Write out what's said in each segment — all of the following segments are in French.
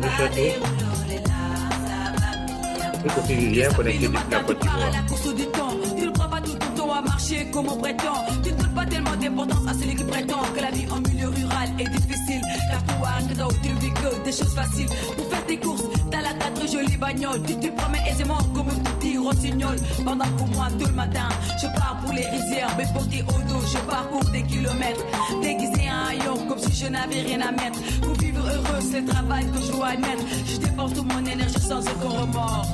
Bonjour à tous. Je suis Sophie Julien, connecté depuis la Côte d'Ivoire. Tu ne crois pas tout ton temps à marcher comme on prétend. Tu ne donnes pas tellement d'importance à celui qui prétend que la vie en milieu rural est difficile. Car toi, là où tu vis que des choses faciles. Pour faire tes courses, t'as la très jolie bagnole. Tu te promets aisément comme un petit rossignol. Pendant que moi, tout le matin, je pars pour les rizières. Mais porté au dos, je parcours des kilomètres. Déguisé en haillon, comme si je n'avais rien à mettre. Pour vivre heureux, c'est le travail que je dois admettre. Je dépense toute mon énergie sans aucun remords.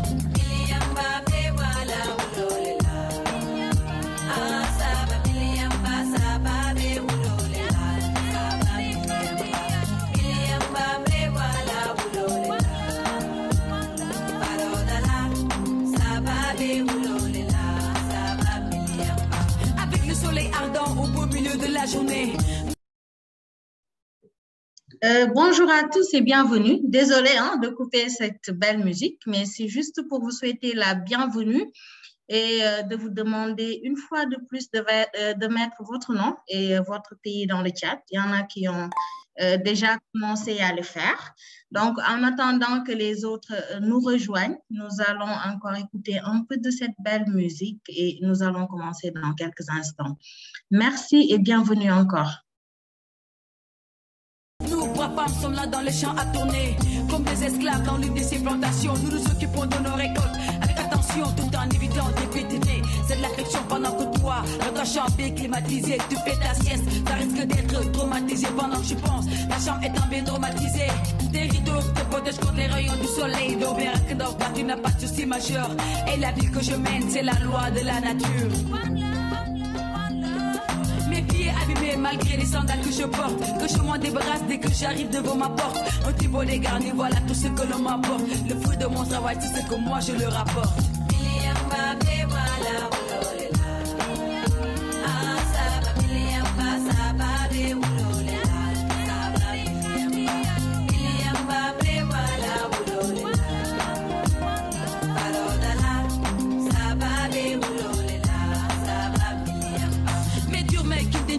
Avec le soleil ardent au beau milieu de la journée. Bonjour à tous et bienvenue. Désolée de couper cette belle musique, mais c'est juste pour vous souhaiter la bienvenue et de vous demander une fois de plus de mettre votre nom et votre pays dans le chat. Il y en a qui ont déjà commencé à le faire. Donc, en attendant que les autres nous rejoignent, nous allons encore écouter un peu de cette belle musique et nous allons commencer dans quelques instants. Merci et bienvenue encore. Nous, braves femmes, sommes là dans les champs à tourner. Comme des esclaves dans l'une de ces plantations. Nous nous occupons de nos récoltes avec attention, tout en évitant de pétiner. C'est de l'affection pendant que toi, dans ta chambre bien climatisée, tu fais ta sieste. Ça risque d'être traumatisé pendant que je pense. La chambre étant bien traumatisée. Tes rideaux te protègent contre les rayons du soleil. Donc, bien que dans pas, tu n'as pas de soucis majeurs. Et la vie que je mène, c'est la loi de la nature. Mes pieds abîmés malgré les sandales que je porte. Que je m'en débarrasse dès que j'arrive devant ma porte. Un petit bonnet garni, voilà tout ce que l'on m'apporte. Le fruit de mon travail, c'est ce que moi je le rapporte.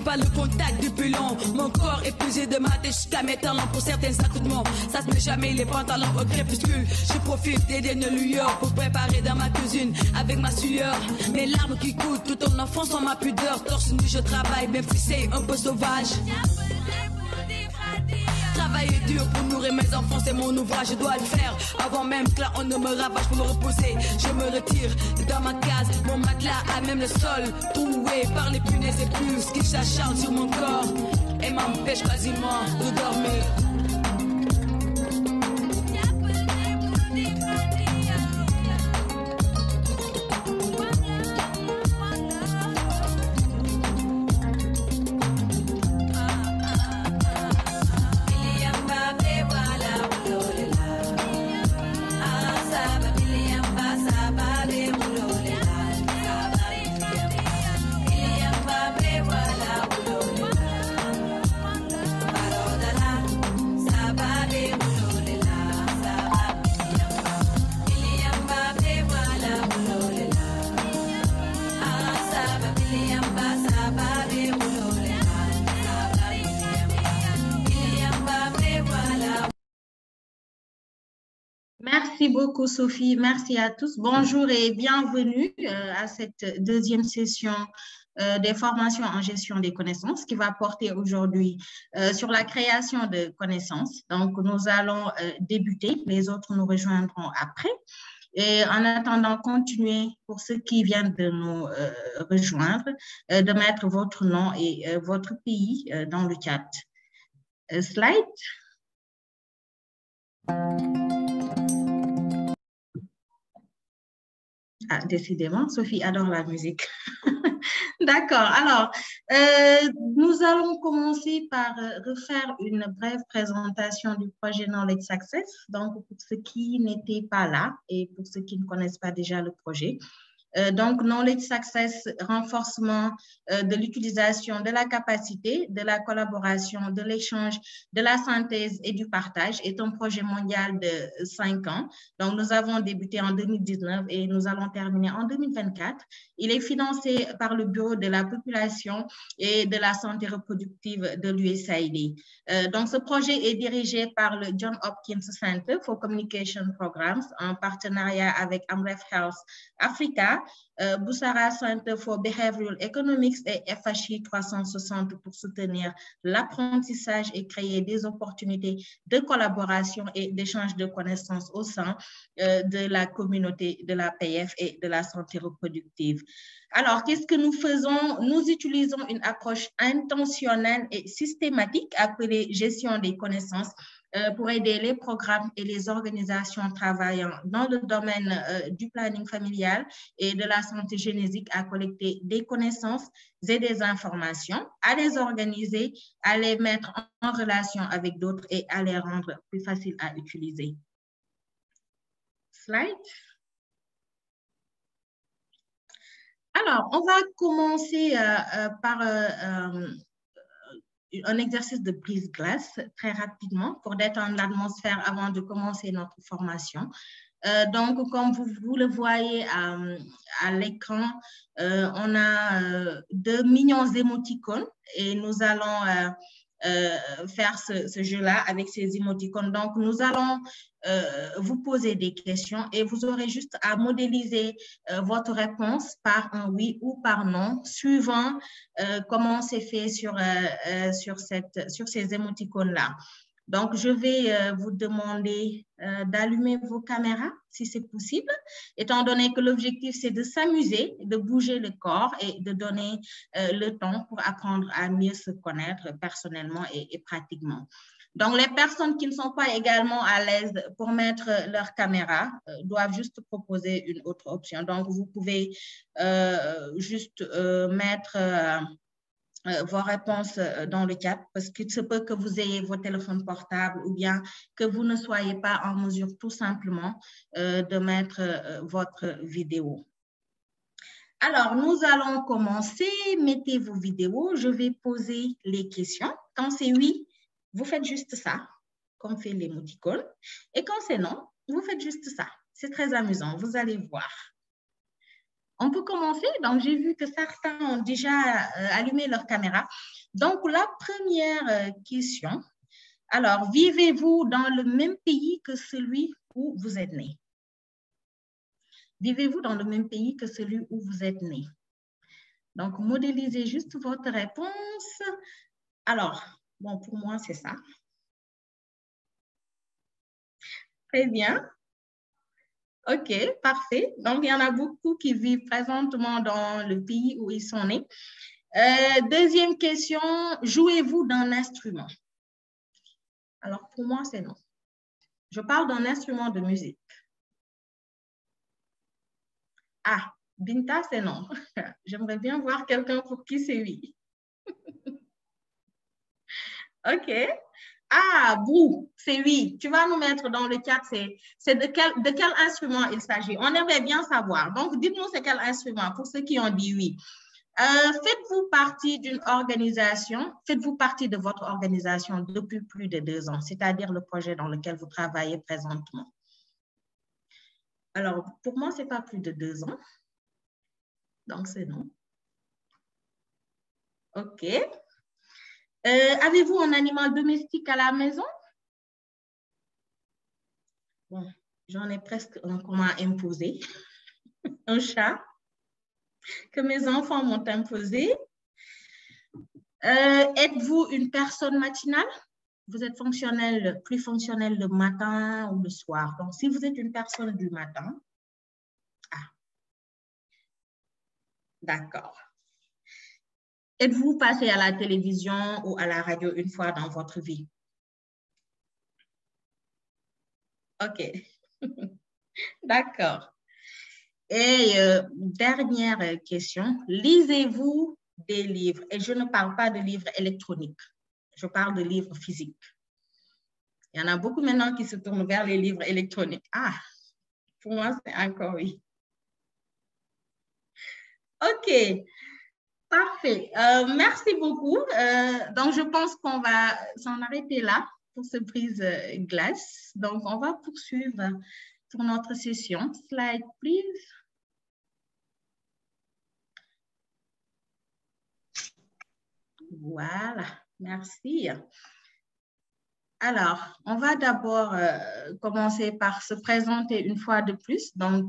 Pas le contact du pelon. Mon corps épuisé de ma tête jusqu'à mes talons pour certains accoutrements. Ça se met jamais les pantalons au crépuscule. Je profite des dernières lueurs pour préparer dans ma cuisine avec ma sueur. Mes larmes qui coulent tout en offensant ma pudeur. Torse nu je travaille même si c'est un peu sauvage. Travailler dur pour nourrir mes enfants, c'est mon ouvrage, je dois le faire. Avant même que là on ne me ravage pour me reposer, je me retire dans ma case, mon matelas à même le sol, troué par les punaises et plus qui s'acharnent sur mon corps et m'empêchent quasiment de dormir. Merci beaucoup, Sophie. Merci à tous. Bonjour et bienvenue à cette deuxième session des formations en gestion des connaissances qui va porter aujourd'hui sur la création de connaissances. Donc, nous allons débuter. Les autres nous rejoindront après. Et en attendant, continuez pour ceux qui viennent de nous rejoindre, de mettre votre nom et votre pays dans le chat. Slide. Ah, décidément, Sophie adore la musique. D'accord. Alors, nous allons commencer par refaire une brève présentation du projet Knowledge Success. Donc, pour ceux qui n'étaient pas là et pour ceux qui ne connaissent pas déjà le projet, Donc, Knowledge Success, renforcement de l'utilisation de la capacité, de la collaboration, de l'échange, de la synthèse et du partage est un projet mondial de 5 ans. Donc, nous avons débuté en 2019 et nous allons terminer en 2024. Il est financé par le Bureau de la population et de la santé reproductive de l'USAID. Donc, ce projet est dirigé par le Johns Hopkins Center for Communication Programs en partenariat avec Amref Health Africa, Boussara Center for Behavioral Economics et FHI 360 pour soutenir l'apprentissage et créer des opportunités de collaboration et d'échange de connaissances au sein de la communauté de la PF et de la santé reproductive. Alors, qu'est-ce que nous faisons? Nous utilisons une approche intentionnelle et systématique appelée gestion des connaissances pour aider les programmes et les organisations travaillant dans le domaine du planning familial et de la santé génétique à collecter des connaissances et des informations, à les organiser, à les mettre en relation avec d'autres et à les rendre plus faciles à utiliser. Slide. Alors, on va commencer par un exercice de brise-glace très rapidement pour détendre l'atmosphère avant de commencer notre formation. Donc, comme vous le voyez à l'écran, on a 2 mignons émoticônes et nous allons faire ce jeu-là avec ces émoticônes. Donc, nous allons vous poser des questions et vous aurez juste à modéliser votre réponse par un oui ou par non, suivant comment c'est fait sur ces émoticônes-là. Donc, je vais vous demander d'allumer vos caméras si c'est possible, étant donné que l'objectif, c'est de s'amuser, de bouger le corps et de donner le temps pour apprendre à mieux se connaître personnellement et pratiquement. Donc, les personnes qui ne sont pas également à l'aise pour mettre leur caméra doivent juste proposer une autre option. Donc, vous pouvez juste mettre vos réponses dans le chat parce qu'il se peut que vous ayez vos téléphones portables ou bien que vous ne soyez pas en mesure tout simplement de mettre votre vidéo. Alors, nous allons commencer. Mettez vos vidéos. Je vais poser les questions. Quand c'est oui, vous faites juste ça, comme fait l'émoticône. Et quand c'est non, vous faites juste ça. C'est très amusant, vous allez voir. On peut commencer. Donc, j'ai vu que certains ont déjà allumé leur caméra. Donc, la première question. Alors, vivez-vous dans le même pays que celui où vous êtes né? Vivez-vous dans le même pays que celui où vous êtes né? Donc, modélisez juste votre réponse. Alors, bon, pour moi, c'est ça. Très bien. OK, parfait. Donc, il y en a beaucoup qui vivent présentement dans le pays où ils sont nés. Deuxième question, jouez-vous d'un instrument? Alors, pour moi, c'est non. Je parle d'un instrument de musique. Ah, Binta, c'est non. J'aimerais bien voir quelqu'un pour qui c'est oui. OK. Ah, Bou, c'est oui. Tu vas nous mettre dans le chat, c'est de quel instrument il s'agit. On aimerait bien savoir. Donc, dites-nous c'est quel instrument pour ceux qui ont dit oui. Faites-vous partie d'une organisation, faites-vous partie de votre organisation depuis plus de 2 ans, c'est-à-dire le projet dans lequel vous travaillez présentement? Alors, pour moi, ce n'est pas plus de 2 ans. Donc, c'est non. OK. Avez-vous un animal domestique à la maison? Bon, j'en ai presque un qu'on m'a imposé. Un chat que mes enfants m'ont imposé. Êtes-vous une personne matinale? Vous êtes plus fonctionnel le matin ou le soir. Donc, si vous êtes une personne du matin, d'accord. Êtes-vous passé à la télévision ou à la radio une fois dans votre vie? OK. D'accord. Et dernière question, lisez-vous des livres? Et je ne parle pas de livres électroniques, je parle de livres physiques. Il y en a beaucoup maintenant qui se tournent vers les livres électroniques. Ah, pour moi, c'est encore oui. OK, parfait. Merci beaucoup. Donc, je pense qu'on va s'en arrêter là pour ce brise glace. Donc, on va poursuivre pour notre session. Slide, please. Voilà, merci. Alors, on va d'abord commencer par se présenter une fois de plus. Donc,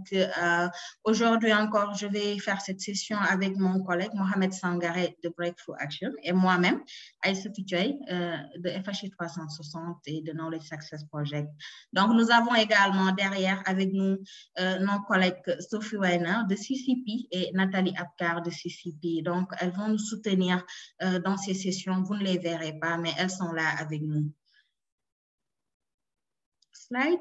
aujourd'hui encore, je vais faire cette session avec mon collègue Mohamed Sangaré de Breakthrough Action et moi-même, Aïssa Fitouay de FHI 360 et de Knowledge Success Project. Donc, nous avons également derrière avec nous nos collègues Sophie Weiner de CCP et Nathalie Apkar de CCP. Donc, elles vont nous soutenir dans ces sessions. Vous ne les verrez pas, mais elles sont là avec nous. Slide.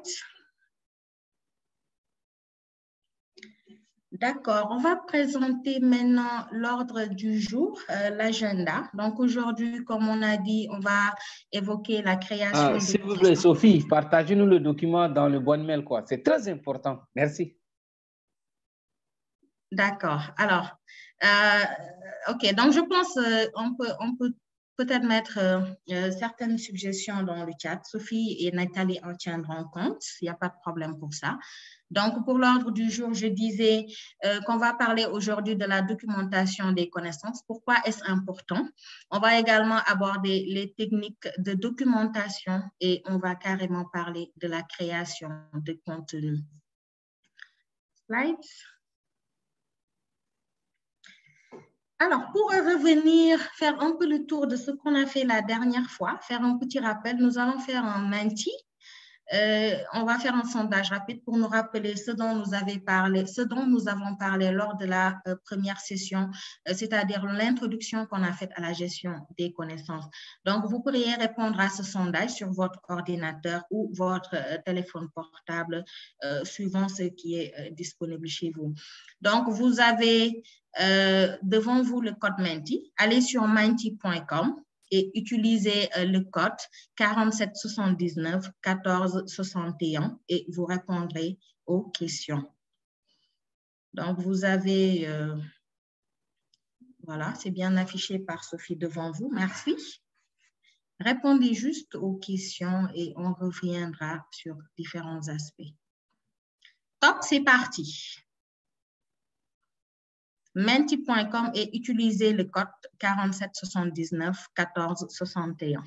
D'accord, on va présenter maintenant l'ordre du jour, l'agenda. Donc aujourd'hui, comme on a dit, on va évoquer la création. S'il vous plaît, Sophie, partagez-nous le document dans le bon mail, quoi. C'est très important. Merci. D'accord. Alors, OK, donc je pense on peut peut-être mettre certaines suggestions dans le chat. Sophie et Nathalie en tiendront compte. Il n'y a pas de problème pour ça. Donc, pour l'ordre du jour, je disais qu'on va parler aujourd'hui de la documentation des connaissances. Pourquoi est-ce important? On va également aborder les techniques de documentation et on va carrément parler de la création de contenu. Slide. Alors, pour revenir, faire un peu le tour de ce qu'on a fait la dernière fois, faire un petit rappel, nous allons faire un Menti. On va faire un sondage rapide pour nous rappeler ce dont nous avons parlé lors de la première session, c'est-à-dire l'introduction qu'on a faite à la gestion des connaissances. Donc, vous pourriez répondre à ce sondage sur votre ordinateur ou votre téléphone portable, suivant ce qui est disponible chez vous. Donc, vous avez devant vous le code Menti. Allez sur menti.com. et utilisez le code 4779 14 61 et vous répondrez aux questions. Donc, vous avez, voilà, c'est bien affiché par Sophie devant vous. Merci. Répondez juste aux questions et on reviendra sur différents aspects. Top, c'est parti. Menti.com et utilisez le code 4779 14 61.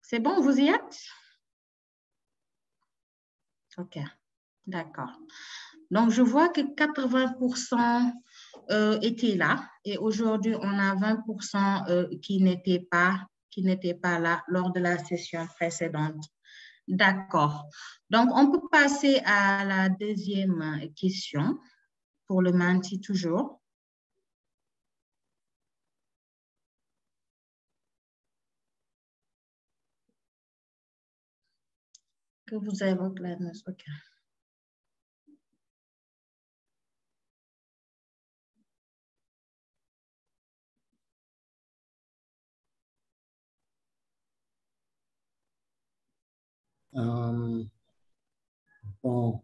C'est bon, vous y êtes? OK, d'accord. Donc, je vois que 80% étaient là et aujourd'hui, on a 20% qui n'étaient pas là lors de la session précédente. D'accord. Donc, on peut passer à la deuxième question pour le Menti toujours. Que vous avez votre gladness, OK. Bon,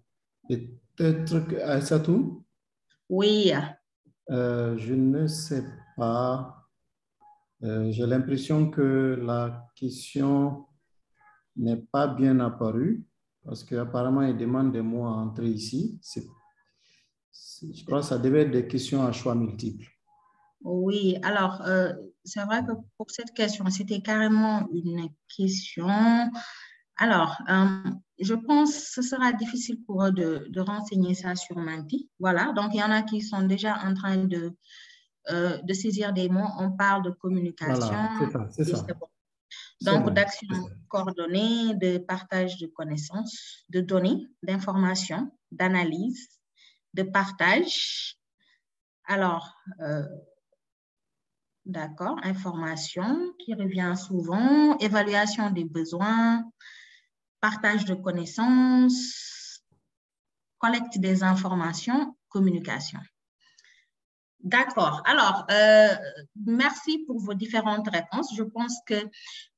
peut-être que Aïssatou? Oui. Je ne sais pas. J'ai l'impression que la question n'est pas bien apparue parce qu'apparemment, il demande des mots à entrer ici. Je crois que ça devait être des questions à choix multiples. Oui, alors, c'est vrai que pour cette question, c'était carrément une question. Alors, je pense que ce sera difficile pour eux de renseigner ça sur Menti. Voilà, donc il y en a qui sont déjà en train de saisir des mots. On parle de communication. Voilà, c'est ça. Bon. Donc, d'action coordonnée, de partage de connaissances, de données, d'informations, d'analyse, de partage. Alors, d'accord, information qui revient souvent, évaluation des besoins, partage de connaissances, collecte des informations, communication. D'accord. Alors, merci pour vos différentes réponses. Je pense que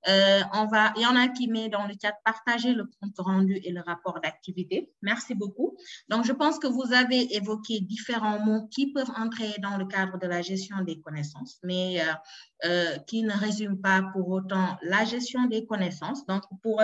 Il y en a qui met dans le chat partager le compte rendu et le rapport d'activité. Merci beaucoup. Donc, je pense que vous avez évoqué différents mots qui peuvent entrer dans le cadre de la gestion des connaissances, mais qui ne résument pas pour autant la gestion des connaissances. Donc, pour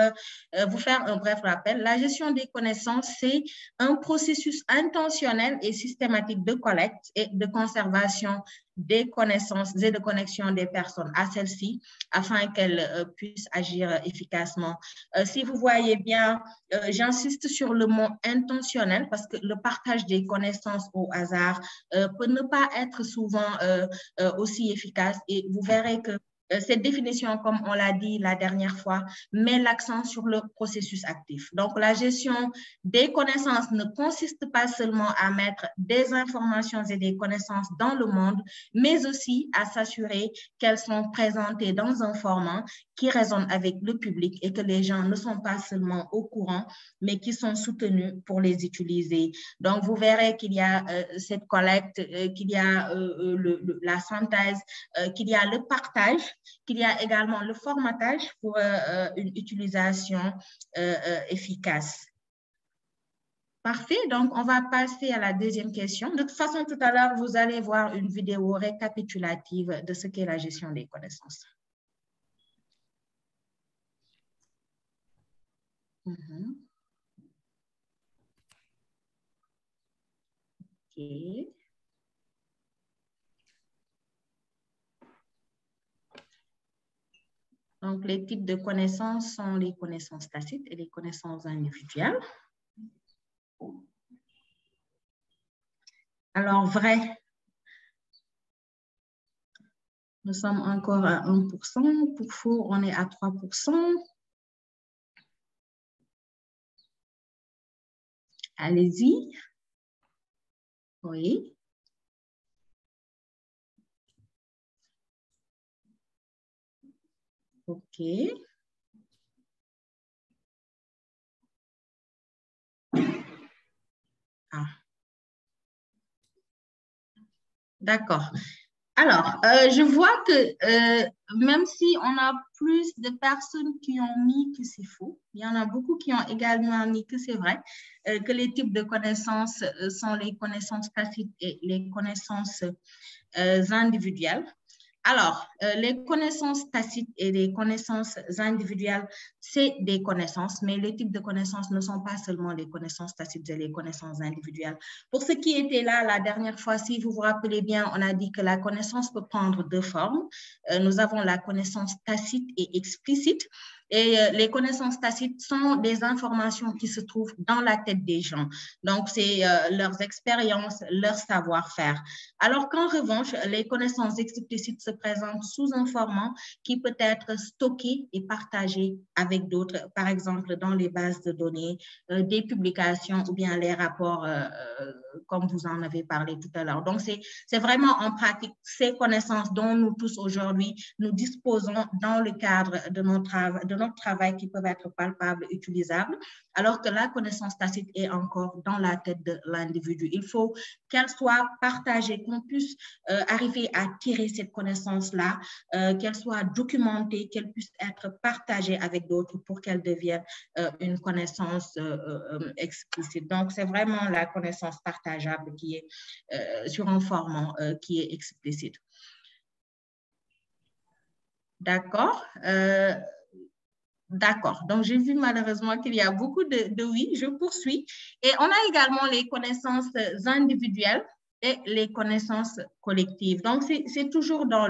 vous faire un bref rappel, la gestion des connaissances, c'est un processus intentionnel et systématique de collecte et de conservation des connaissances et de connexion des personnes à celles-ci afin qu'elles puissent agir efficacement. Si vous voyez bien, j'insiste sur le mot intentionnel parce que le partage des connaissances au hasard peut ne pas être souvent aussi efficace et vous verrez que cette définition, comme on l'a dit la dernière fois, met l'accent sur le processus actif. Donc, la gestion des connaissances ne consiste pas seulement à mettre des informations et des connaissances dans le monde, mais aussi à s'assurer qu'elles sont présentées dans un format qui résonne avec le public et que les gens ne sont pas seulement au courant, mais qui sont soutenus pour les utiliser. Donc, vous verrez qu'il y a cette collecte, qu'il y a la synthèse, qu'il y a le partage, qu'il y a également le formatage pour une utilisation efficace. Parfait, donc on va passer à la deuxième question. De toute façon, tout à l'heure, vous allez voir une vidéo récapitulative de ce qu'est la gestion des connaissances. OK. Donc, les types de connaissances sont les connaissances tacites et les connaissances individuelles. Alors, vrai, nous sommes encore à 1%. Pour faux, on est à 3%. Allez-y. Oui. OK. Ah. D'accord. Alors, je vois que même si on a plus de personnes qui ont mis que c'est faux, il y en a beaucoup qui ont également mis que c'est vrai, que les types de connaissances sont les connaissances tacites et les connaissances individuelles. Alors, les connaissances tacites et les connaissances individuelles, c'est des connaissances, mais les types de connaissances ne sont pas seulement les connaissances tacites et les connaissances individuelles. Pour ceux qui étaient là la dernière fois, si vous vous rappelez bien, on a dit que la connaissance peut prendre deux formes. Nous avons la connaissance tacite et explicite. Et les connaissances tacites sont des informations qui se trouvent dans la tête des gens. Donc, c'est leurs expériences, leur savoir-faire. Alors qu'en revanche, les connaissances explicites se présentent sous un format qui peut être stocké et partagé avec d'autres, par exemple dans les bases de données, des publications ou bien les rapports, comme vous en avez parlé tout à l'heure. Donc, c'est vraiment en pratique ces connaissances dont nous tous aujourd'hui, nous disposons dans le cadre de notre travail qui peuvent être palpables, utilisables, alors que la connaissance tacite est encore dans la tête de l'individu. Il faut qu'elle soit partagée, qu'on puisse arriver à tirer cette connaissance-là, qu'elle soit documentée, qu'elle puisse être partagée avec d'autres pour qu'elle devienne une connaissance explicite. Donc, c'est vraiment la connaissance partageable qui est sur un format qui est explicite. D'accord. D'accord. Donc, j'ai vu malheureusement qu'il y a beaucoup de oui. Je poursuis. Et on a également les connaissances individuelles et les connaissances collectives. Donc, c'est toujours dans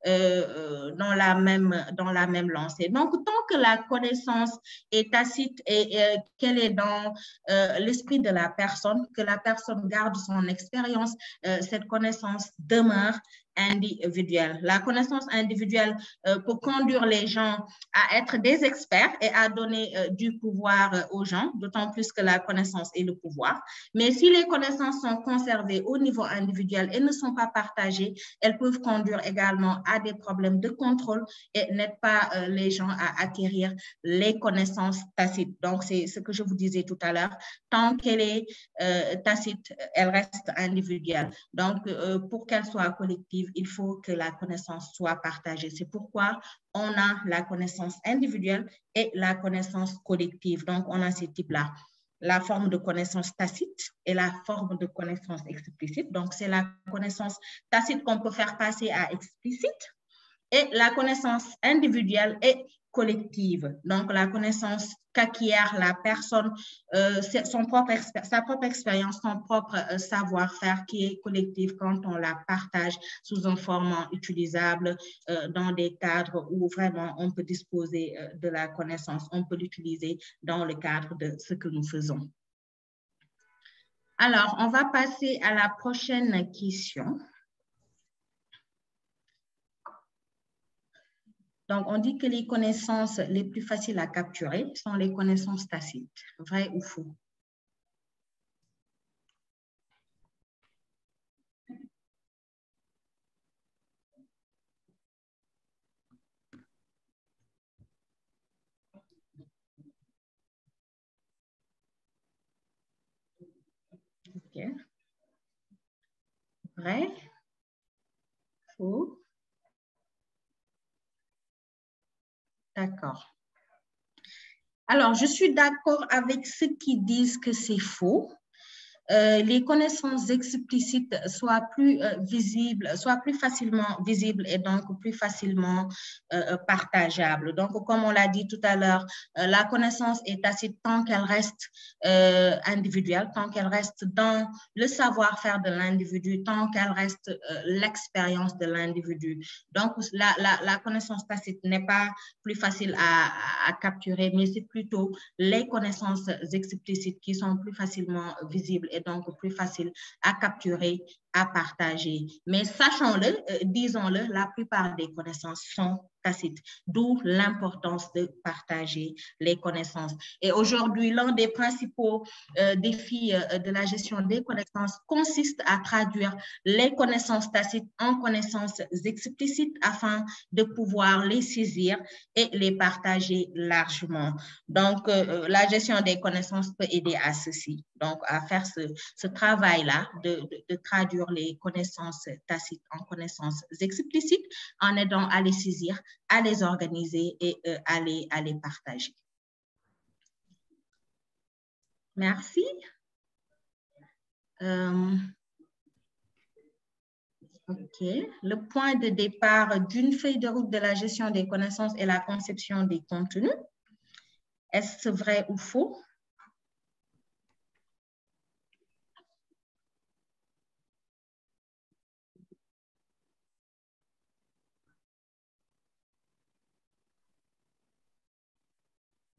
la même lancée. Donc, tant que la connaissance est tacite et qu'elle est dans l'esprit de la personne, que la personne garde son expérience, cette connaissance demeure individuelle. La connaissance individuelle peut conduire les gens à être des experts et à donner du pouvoir aux gens, d'autant plus que la connaissance est le pouvoir. Mais si les connaissances sont conservées au niveau individuel et ne sont pas partagées, elles peuvent conduire également à des problèmes de contrôle et n'aident pas les gens à acquérir les connaissances tacites. Donc, c'est ce que je vous disais tout à l'heure. Tant qu'elle est tacite, elle reste individuelle. Donc, pour qu'elle soit collective, collective, il faut que la connaissance soit partagée. C'est pourquoi on a la connaissance individuelle et la connaissance collective. Donc, on a ces types-là. La forme de connaissance tacite et la forme de connaissance explicite. Donc, c'est la connaissance tacite qu'on peut faire passer à explicite et la connaissance individuelle et collective. Donc, la connaissance qu'acquiert la personne, sa propre expérience, son propre savoir-faire qui est collectif quand on la partage sous un format utilisable dans des cadres où vraiment on peut disposer de la connaissance, on peut l'utiliser dans le cadre de ce que nous faisons. Alors, on va passer à la prochaine question. Donc, on dit que les connaissances les plus faciles à capturer sont les connaissances tacites. Vrai ou faux? OK. Vrai? Faux? D'accord. Alors, je suis d'accord avec ceux qui disent que c'est faux. Les connaissances explicites soient plus visibles, soient plus facilement visibles et donc plus facilement partageables. Donc, comme on l'a dit tout à l'heure, la connaissance est tacite tant qu'elle reste individuelle, tant qu'elle reste dans le savoir-faire de l'individu, tant qu'elle reste l'expérience de l'individu. Donc, la connaissance tacite n'est pas plus facile à capturer, mais c'est plutôt les connaissances explicites qui sont plus facilement visibles et donc plus facile à capturer, à partager. Mais sachons-le, disons-le, la plupart des connaissances sont tacites, d'où l'importance de partager les connaissances. Et aujourd'hui, l'un des principaux défis de la gestion des connaissances consiste à traduire les connaissances tacites en connaissances explicites afin de pouvoir les saisir et les partager largement. Donc, la gestion des connaissances peut aider à ceci, donc à faire ce travail-là de traduire les connaissances tacites en connaissances explicites en aidant à les saisir, à les organiser et à les partager. Merci. OK. Le point de départ d'une feuille de route de la gestion des connaissances est la conception des contenus. Est-ce vrai ou faux?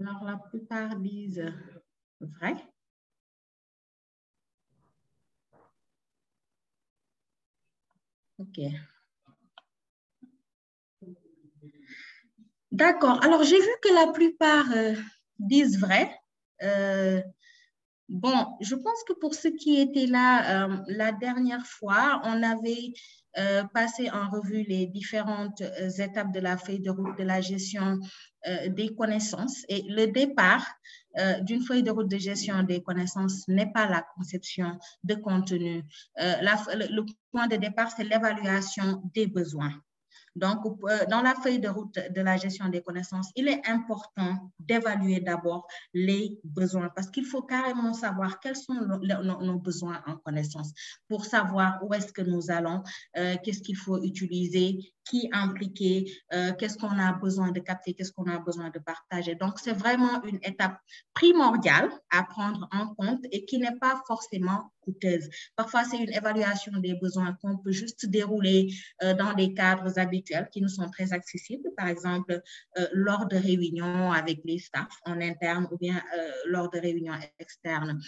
Alors, la plupart disent vrai. OK. D'accord. Alors, j'ai vu que la plupart disent vrai. Bon, je pense que pour ceux qui étaient là la dernière fois, on avait passé en revue les différentes étapes de la feuille de route de la gestion des connaissances. Et le départ d'une feuille de route de gestion des connaissances n'est pas la conception de contenu. Le point de départ, c'est l'évaluation des besoins. Donc, dans la feuille de route de la gestion des connaissances, il est important d'évaluer d'abord les besoins parce qu'il faut carrément savoir quels sont nos besoins en connaissance pour savoir où est-ce que nous allons, qu'est-ce qu'il faut utiliser, qui impliquer, qu'est-ce qu'on a besoin de capter, qu'est-ce qu'on a besoin de partager. Donc, c'est vraiment une étape primordiale à prendre en compte et qui n'est pas forcément coûteuse. Parfois, c'est une évaluation des besoins qu'on peut juste dérouler dans des cadres habituels qui nous sont très accessibles, par exemple, lors de réunions avec les staffs en interne ou bien lors de réunions externes.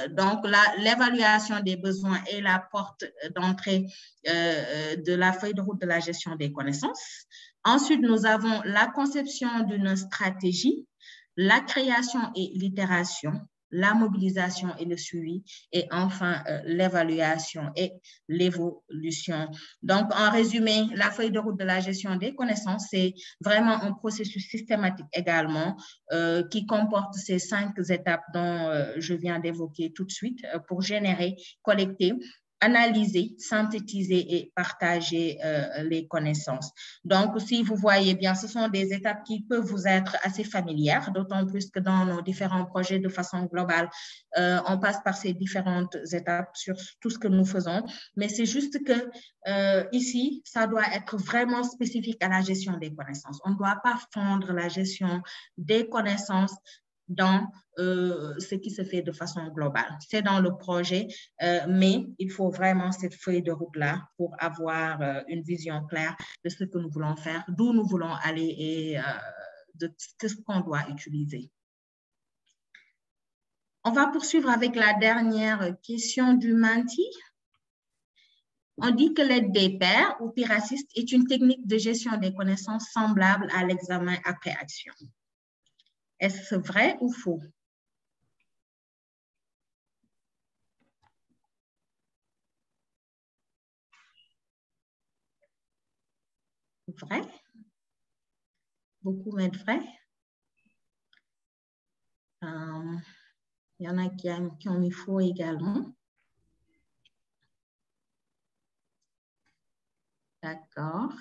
Donc, l'évaluation des besoins est la porte d'entrée de la feuille de route de la gestion des connaissances. Ensuite, nous avons la conception d'une stratégie, la création et l'itération, la mobilisation et le suivi, et enfin l'évaluation et l'évolution. Donc, en résumé, la feuille de route de la gestion des connaissances, c'est vraiment un processus systématique également qui comporte ces 5 étapes dont je viens d'évoquer tout de suite pour générer, collecter, analyser, synthétiser et partager les connaissances. Donc, si vous voyez bien, ce sont des étapes qui peuvent vous être assez familières, d'autant plus que dans nos différents projets de façon globale, on passe par ces différentes étapes sur tout ce que nous faisons. Mais c'est juste que ici, ça doit être vraiment spécifique à la gestion des connaissances. On ne doit pas fondre la gestion des connaissances dans ce qui se fait de façon globale. C'est dans le projet, mais il faut vraiment cette feuille de route-là pour avoir une vision claire de ce que nous voulons faire, d'où nous voulons aller et de ce qu'on doit utiliser. On va poursuivre avec la dernière question du Menti. On dit que l'aide des pairs ou peer assist est une technique de gestion des connaissances semblable à l'examen après action. Est-ce vrai ou faux? Vrai? Beaucoup mettent vrai. Il y en a qui ont mis faux également. D'accord.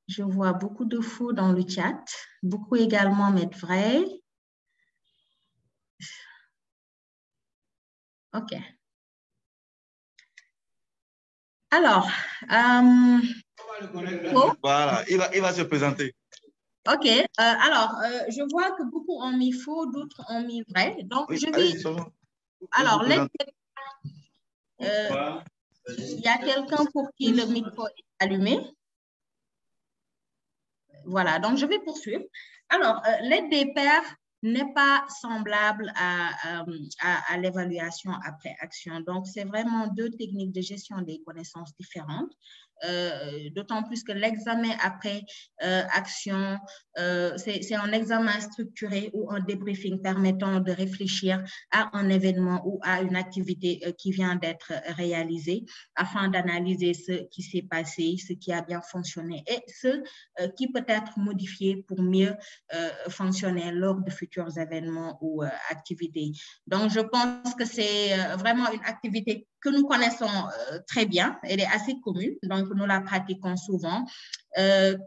Je vois beaucoup de faux dans le chat. Beaucoup également mettent vrai. OK. Alors, voilà, il va se présenter. OK. Alors, je vois que beaucoup ont mis faux, d'autres ont mis vrai. Donc, Oui, je vais... Alors, il y a quelqu'un pour qui le micro est allumé. Voilà, donc je vais poursuivre. Alors, l'aide des pairs n'est pas semblable à l'évaluation après action. Donc, c'est vraiment deux techniques de gestion des connaissances différentes. D'autant plus que l'examen après action, c'est un examen structuré ou un débriefing permettant de réfléchir à un événement ou à une activité qui vient d'être réalisée afin d'analyser ce qui s'est passé, ce qui a bien fonctionné et ce qui peut être modifié pour mieux fonctionner lors de futurs événements ou activités. Donc, je pense que c'est vraiment une activité que nous connaissons très bien. Elle est assez commune, donc nous la pratiquons souvent.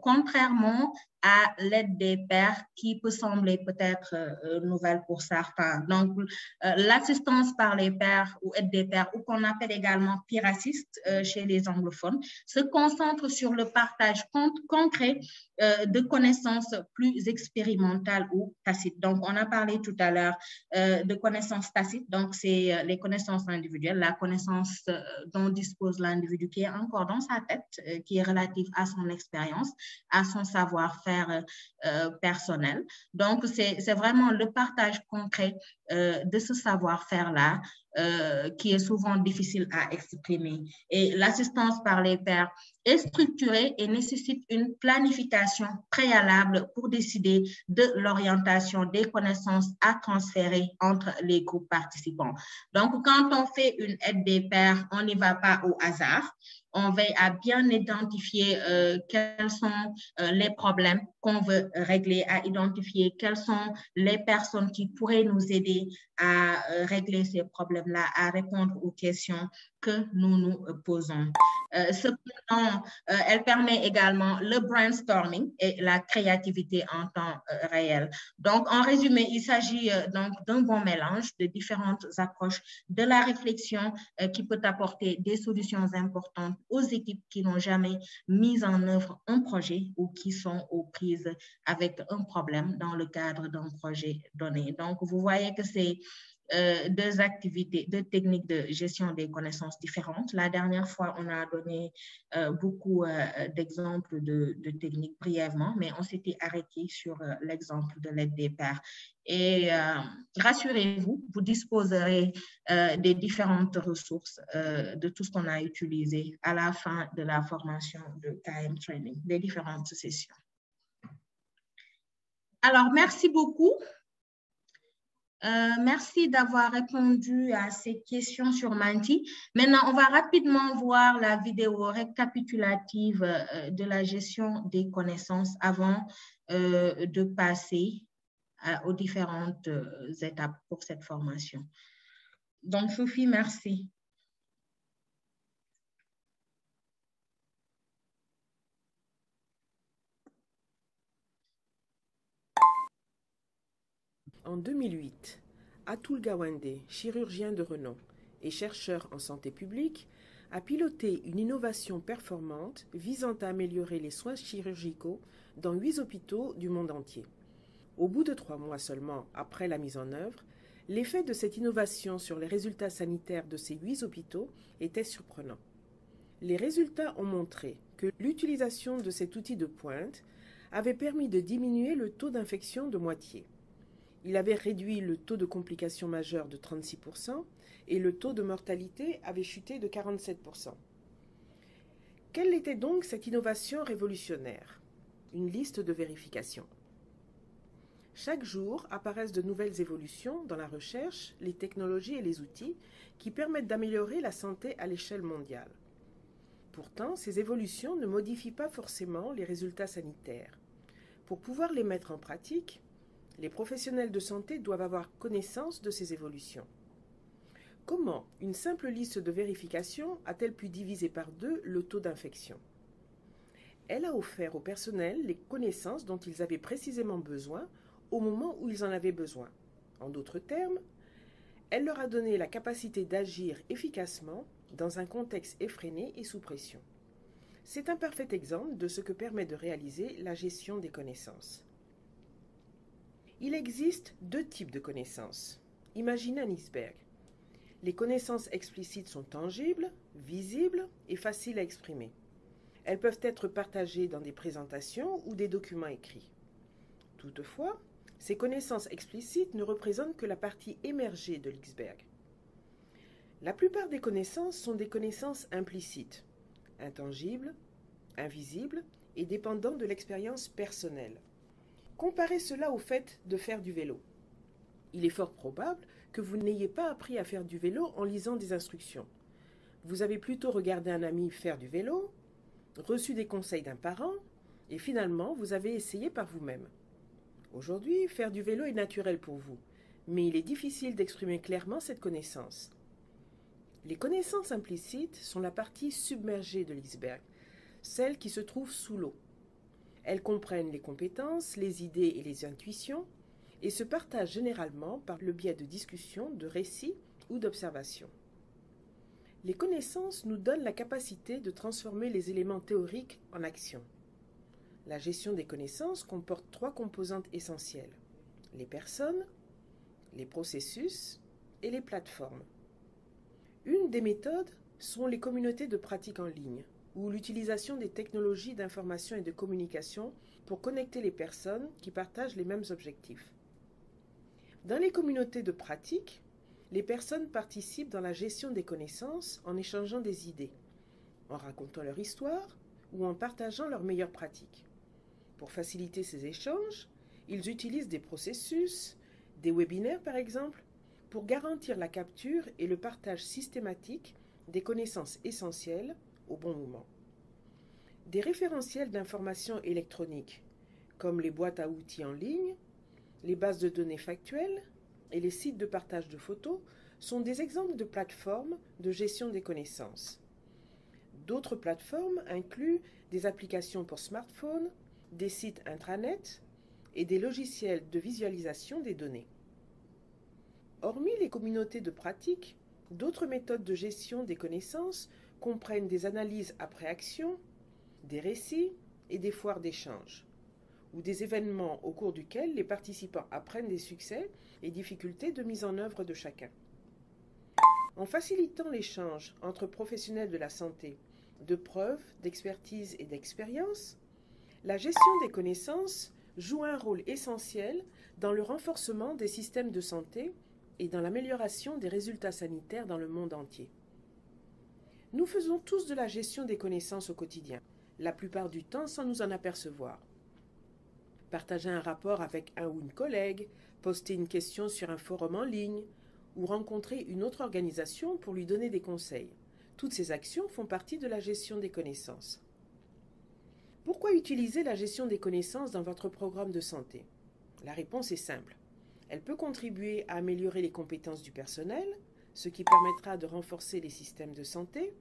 Contrairement à l'aide des pairs qui peut sembler peut-être nouvelle pour certains. Donc, l'assistance par les pairs ou aide des pairs, ou qu'on appelle également peer assist chez les anglophones, se concentre sur le partage concret de connaissances plus expérimentales ou tacites. Donc, on a parlé tout à l'heure de connaissances tacites, donc c'est les connaissances individuelles, la connaissance dont dispose l'individu qui est encore dans sa tête, qui est relative à son expérience, à son savoir-faire personnel. Donc, c'est vraiment le partage concret de ce savoir-faire-là qui est souvent difficile à exprimer. Et l'assistance par les pairs est structurée et nécessite une planification préalable pour décider de l'orientation des connaissances à transférer entre les groupes participants. Donc, quand on fait une aide des pairs, on n'y va pas au hasard. On veille à bien identifier quels sont les problèmes qu'on veut régler, à identifier quelles sont les personnes qui pourraient nous aider à régler ces problèmes-là, à répondre aux questions que nous nous posons. Cependant, elle permet également le brainstorming et la créativité en temps réel. Donc, en résumé, il s'agit donc d'un bon mélange de différentes approches de la réflexion qui peut apporter des solutions importantes aux équipes qui n'ont jamais mis en œuvre un projet ou qui sont aux prises avec un problème dans le cadre d'un projet donné. Donc, vous voyez que c'est deux activités, deux techniques de gestion des connaissances différentes. La dernière fois, on a donné beaucoup d'exemples de techniques brièvement, mais on s'était arrêté sur l'exemple de l'aide des pairs. Et rassurez-vous, vous disposerez des différentes ressources de tout ce qu'on a utilisé à la fin de la formation de KM Training, des différentes sessions. Alors, merci beaucoup. Merci d'avoir répondu à ces questions sur Menti. Maintenant, on va rapidement voir la vidéo récapitulative de la gestion des connaissances avant de passer aux différentes étapes pour cette formation. Donc, Sophie, merci. En 2008, Atul Gawande, chirurgien de renom et chercheur en santé publique, a piloté une innovation performante visant à améliorer les soins chirurgicaux dans 8 hôpitaux du monde entier. Au bout de 3 mois seulement après la mise en œuvre, l'effet de cette innovation sur les résultats sanitaires de ces 8 hôpitaux était surprenant. Les résultats ont montré que l'utilisation de cet outil de pointe avait permis de diminuer le taux d'infection de moitié. Il avait réduit le taux de complications majeures de 36% et le taux de mortalité avait chuté de 47%. Quelle était donc cette innovation révolutionnaire? Une liste de vérification. Chaque jour apparaissent de nouvelles évolutions dans la recherche, les technologies et les outils qui permettent d'améliorer la santé à l'échelle mondiale. Pourtant, ces évolutions ne modifient pas forcément les résultats sanitaires. Pour pouvoir les mettre en pratique, les professionnels de santé doivent avoir connaissance de ces évolutions. Comment une simple liste de vérification a-t-elle pu diviser par 2 le taux d'infection? Elle a offert au personnel les connaissances dont ils avaient précisément besoin au moment où ils en avaient besoin. En d'autres termes, elle leur a donné la capacité d'agir efficacement dans un contexte effréné et sous pression. C'est un parfait exemple de ce que permet de réaliser la gestion des connaissances. Il existe 2 types de connaissances. Imaginez un iceberg. Les connaissances explicites sont tangibles, visibles et faciles à exprimer. Elles peuvent être partagées dans des présentations ou des documents écrits. Toutefois, ces connaissances explicites ne représentent que la partie émergée de l'iceberg. La plupart des connaissances sont des connaissances implicites, intangibles, invisibles et dépendant de l'expérience personnelle. Comparez cela au fait de faire du vélo. Il est fort probable que vous n'ayez pas appris à faire du vélo en lisant des instructions. Vous avez plutôt regardé un ami faire du vélo, reçu des conseils d'un parent, et finalement vous avez essayé par vous-même. Aujourd'hui, faire du vélo est naturel pour vous, mais il est difficile d'exprimer clairement cette connaissance. Les connaissances implicites sont la partie submergée de l'iceberg, celles qui se trouvent sous l'eau. Elles comprennent les compétences, les idées et les intuitions, et se partagent généralement par le biais de discussions, de récits ou d'observations. Les connaissances nous donnent la capacité de transformer les éléments théoriques en action. La gestion des connaissances comporte 3 composantes essentielles: les personnes, les processus et les plateformes. Une des méthodes sont les communautés de pratique en ligne, ou l'utilisation des technologies d'information et de communication pour connecter les personnes qui partagent les mêmes objectifs. Dans les communautés de pratique, les personnes participent dans la gestion des connaissances en échangeant des idées, en racontant leur histoire ou en partageant leurs meilleures pratiques. Pour faciliter ces échanges, ils utilisent des processus, des webinaires par exemple, pour garantir la capture et le partage systématique des connaissances essentielles au bon moment. Des référentiels d'information électronique, comme les boîtes à outils en ligne, les bases de données factuelles et les sites de partage de photos, sont des exemples de plateformes de gestion des connaissances. D'autres plateformes incluent des applications pour smartphone, des sites intranet et des logiciels de visualisation des données. Hormis les communautés de pratique, d'autres méthodes de gestion des connaissances comprennent des analyses après action, des récits et des foires d'échange, ou des événements au cours duquel les participants apprennent des succès et difficultés de mise en œuvre de chacun. En facilitant l'échange entre professionnels de la santé de preuves, d'expertise et d'expérience, la gestion des connaissances joue un rôle essentiel dans le renforcement des systèmes de santé et dans l'amélioration des résultats sanitaires dans le monde entier. Nous faisons tous de la gestion des connaissances au quotidien, la plupart du temps sans nous en apercevoir. Partager un rapport avec un ou une collègue, poster une question sur un forum en ligne ou rencontrer une autre organisation pour lui donner des conseils. Toutes ces actions font partie de la gestion des connaissances. Pourquoi utiliser la gestion des connaissances dans votre programme de santé? La réponse est simple. Elle peut contribuer à améliorer les compétences du personnel, ce qui permettra de renforcer les systèmes de santé,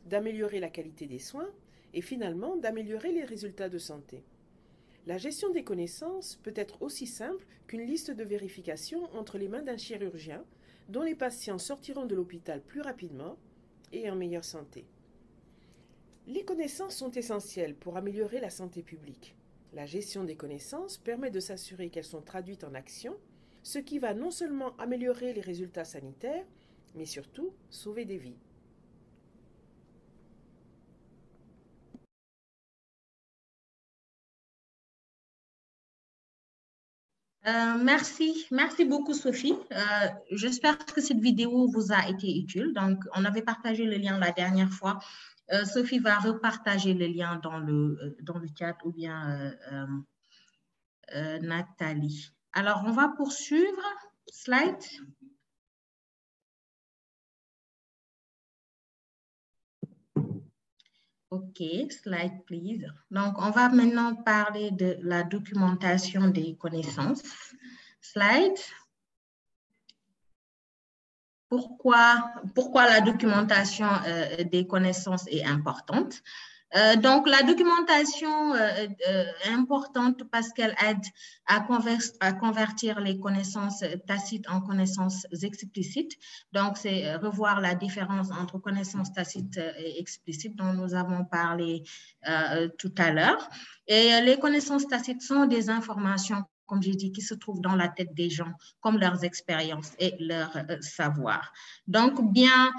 d'améliorer la qualité des soins et finalement d'améliorer les résultats de santé. La gestion des connaissances peut être aussi simple qu'une liste de vérification entre les mains d'un chirurgien dont les patients sortiront de l'hôpital plus rapidement et en meilleure santé. Les connaissances sont essentielles pour améliorer la santé publique. La gestion des connaissances permet de s'assurer qu'elles sont traduites en action, ce qui va non seulement améliorer les résultats sanitaires, mais surtout sauver des vies. Merci beaucoup Sophie. J'espère que cette vidéo vous a été utile. Donc, on avait partagé le lien la dernière fois. Sophie va repartager le lien dans le chat ou bien Nathalie. Alors, on va poursuivre. Slide. OK, slide please. Donc, on va maintenant parler de la documentation des connaissances. Slide. Pourquoi la documentation des connaissances est importante? Donc, la documentation est importante parce qu'elle aide à convertir les connaissances tacites en connaissances explicites. Donc, c'est revoir la différence entre connaissances tacites et explicites dont nous avons parlé tout à l'heure. Et les connaissances tacites sont des informations, comme j'ai dit, qui se trouvent dans la tête des gens, comme leurs expériences et leur savoir. Donc, bien,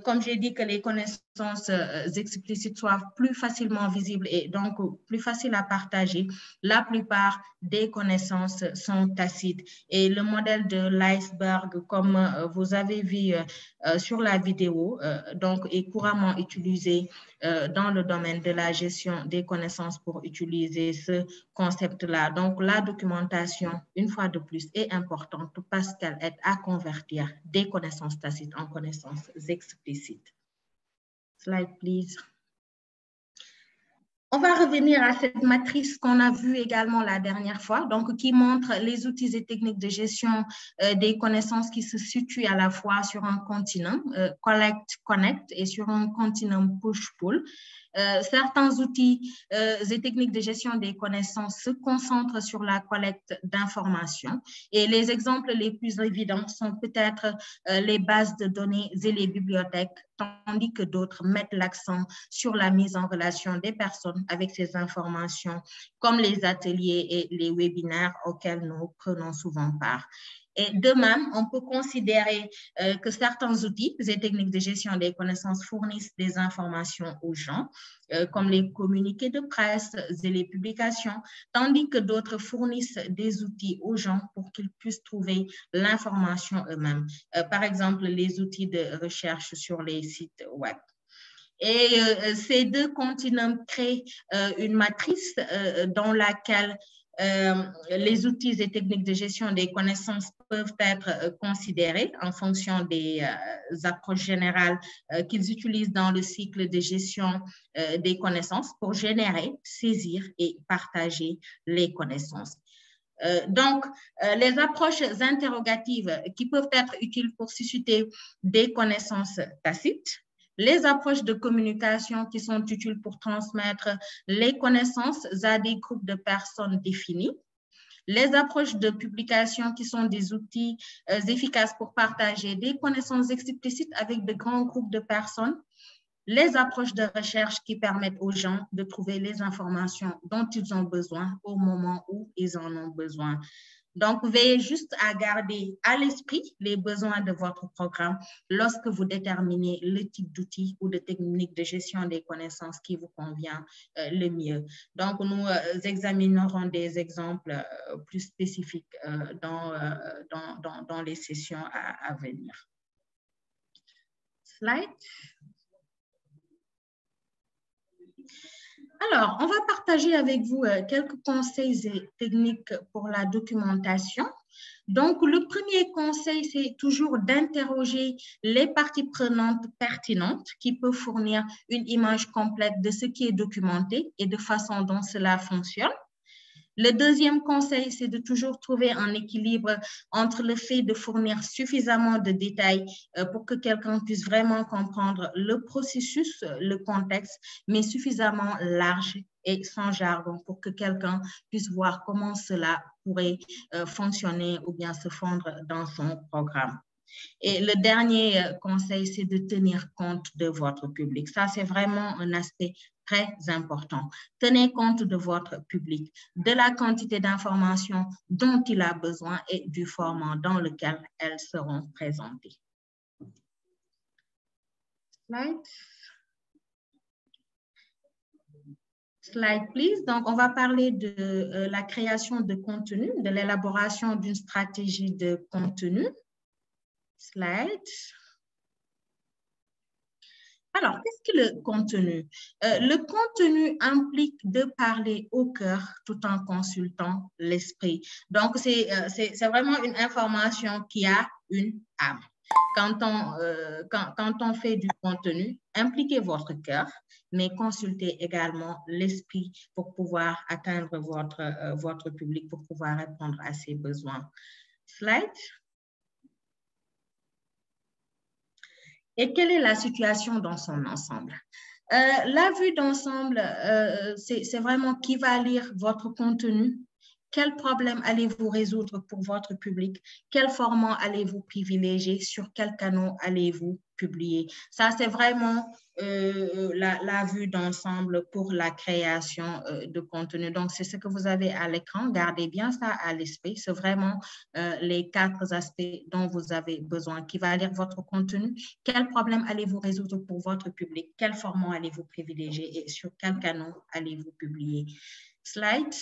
comme j'ai dit, que les connaissances explicites soient plus facilement visibles et donc plus faciles à partager, la plupart des connaissances sont tacites. Et le modèle de l'iceberg, comme vous avez vu sur la vidéo, donc est couramment utilisé dans le domaine de la gestion des connaissances pour utiliser ce concept-là. Donc, la documentation, une fois de plus, est importante parce qu'elle aide à convertir des connaissances tacites en connaissances explicites. Slide, please. On va revenir à cette matrice qu'on a vue également la dernière fois, donc qui montre les outils et techniques de gestion des connaissances qui se situent à la fois sur un continent, collect-connect, et sur un continent push-pull. Certains outils et techniques de gestion des connaissances se concentrent sur la collecte d'informations et les exemples les plus évidents sont peut-être les bases de données et les bibliothèques, tandis que d'autres mettent l'accent sur la mise en relation des personnes avec ces informations, comme les ateliers et les webinaires auxquels nous prenons souvent part. Et de même, on peut considérer que certains outils et techniques de gestion des connaissances fournissent des informations aux gens, comme les communiqués de presse et les publications, tandis que d'autres fournissent des outils aux gens pour qu'ils puissent trouver l'information eux-mêmes. Par exemple, les outils de recherche sur les sites web. Et ces deux continents créent une matrice dans laquelle les outils et techniques de gestion des connaissances peuvent être considérés en fonction des approches générales qu'ils utilisent dans le cycle de gestion des connaissances pour générer, saisir et partager les connaissances. Donc, les approches interrogatives qui peuvent être utiles pour susciter des connaissances tacites, les approches de communication qui sont utiles pour transmettre les connaissances à des groupes de personnes définis, les approches de publication qui sont des outils efficaces pour partager des connaissances explicites avec de grands groupes de personnes, les approches de recherche qui permettent aux gens de trouver les informations dont ils ont besoin au moment où ils en ont besoin. Donc, veillez juste à garder à l'esprit les besoins de votre programme lorsque vous déterminez le type d'outil ou de technique de gestion des connaissances qui vous convient le mieux. Donc, nous examinerons des exemples plus spécifiques dans les sessions à venir. Slide. Alors, on va partager avec vous quelques conseils et techniques pour la documentation. Donc, le premier conseil, c'est toujours d'interroger les parties prenantes pertinentes qui peuvent fournir une image complète de ce qui est documenté et de façon dont cela fonctionne. Le deuxième conseil, c'est de toujours trouver un équilibre entre le fait de fournir suffisamment de détails pour que quelqu'un puisse vraiment comprendre le processus, le contexte, mais suffisamment large et sans jargon pour que quelqu'un puisse voir comment cela pourrait fonctionner ou bien se fondre dans son programme. Et le dernier conseil, c'est de tenir compte de votre public. Ça, c'est vraiment un aspect très important. Tenez compte de votre public, de la quantité d'informations dont il a besoin et du format dans lequel elles seront présentées. Slide. Slide, please. Donc, on va parler de la création de contenu, de l'élaboration d'une stratégie de contenu. Slide. Alors, qu'est-ce que le contenu? Le contenu implique de parler au cœur tout en consultant l'esprit. Donc, c'est vraiment une information qui a une âme. Quand on fait du contenu, impliquez votre cœur, mais consultez également l'esprit pour pouvoir atteindre votre public, pour pouvoir répondre à ses besoins. Slide. Et quelle est la situation dans son ensemble? La vue d'ensemble, c'est vraiment qui va lire votre contenu, quel problème allez-vous résoudre pour votre public, quel format allez-vous privilégier, sur quel canal allez-vous publier. Ça, c'est vraiment la vue d'ensemble pour la création de contenu. Donc, c'est ce que vous avez à l'écran. Gardez bien ça à l'esprit. C'est vraiment les 4 aspects dont vous avez besoin. Qui va lire votre contenu? Quel problème allez-vous résoudre pour votre public? Quel format allez-vous privilégier et sur quel canal allez-vous publier? Slide.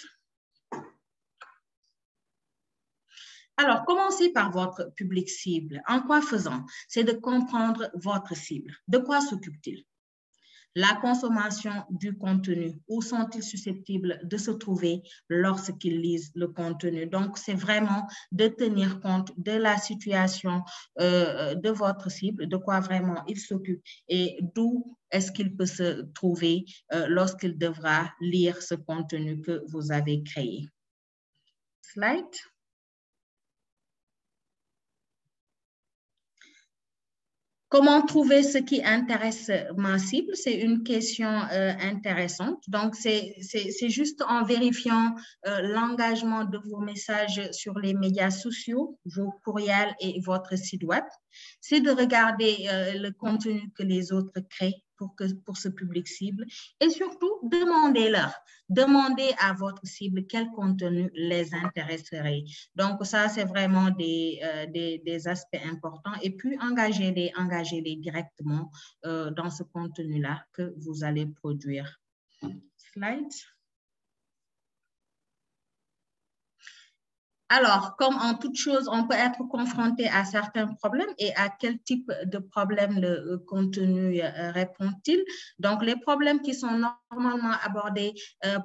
Alors, commencez par votre public cible. En quoi faisant? C'est de comprendre votre cible. De quoi s'occupe-t-il? La consommation du contenu. Où sont-ils susceptibles de se trouver lorsqu'ils lisent le contenu? Donc, c'est vraiment de tenir compte de la situation de votre cible, de quoi vraiment il s'occupe et d'où est-ce qu'il peut se trouver lorsqu'il devra lire ce contenu que vous avez créé. Slide. Comment trouver ce qui intéresse ma cible? C'est une question intéressante. Donc, c'est juste en vérifiant l'engagement de vos messages sur les médias sociaux, vos courriels et votre site web. C'est de regarder le contenu que les autres créent pour ce public cible et surtout, demandez-leur. Demandez à votre cible quel contenu les intéresserait. Donc, ça, c'est vraiment des aspects importants. Et puis, engagez-les directement dans ce contenu-là que vous allez produire. Slide. Alors, comme en toute chose, on peut être confronté à certains problèmes et à quel type de problème le contenu répond-il? Donc, les problèmes qui sont normalement abordés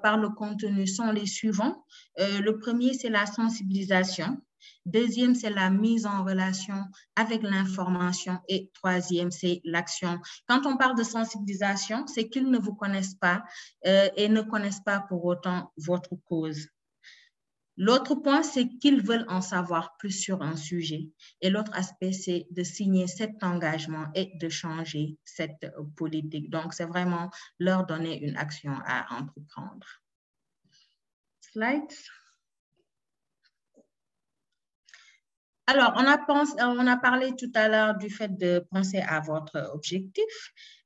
par le contenu sont les suivants. Le premier, c'est la sensibilisation. Deuxième, c'est la mise en relation avec l'information. Et troisième, c'est l'action. Quand on parle de sensibilisation, c'est qu'ils ne vous connaissent pas et ne connaissent pas pour autant votre cause. L'autre point, c'est qu'ils veulent en savoir plus sur un sujet. Et l'autre aspect, c'est de signer cet engagement et de changer cette politique. Donc, c'est vraiment leur donner une action à entreprendre. Slide. Alors, on a parlé tout à l'heure du fait de penser à votre objectif.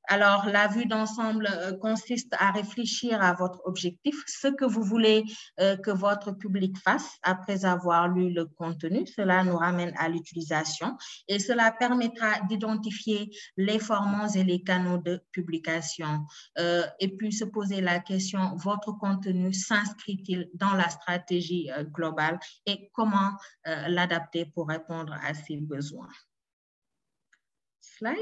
Alors, la vue d'ensemble consiste à réfléchir à votre objectif, ce que vous voulez que votre public fasse après avoir lu le contenu. Cela nous ramène à l'utilisation et cela permettra d'identifier les formats et les canaux de publication. Et puis, se poser la question, votre contenu s'inscrit-il dans la stratégie globale et comment l'adapter pour répondre à ses besoins? Slide.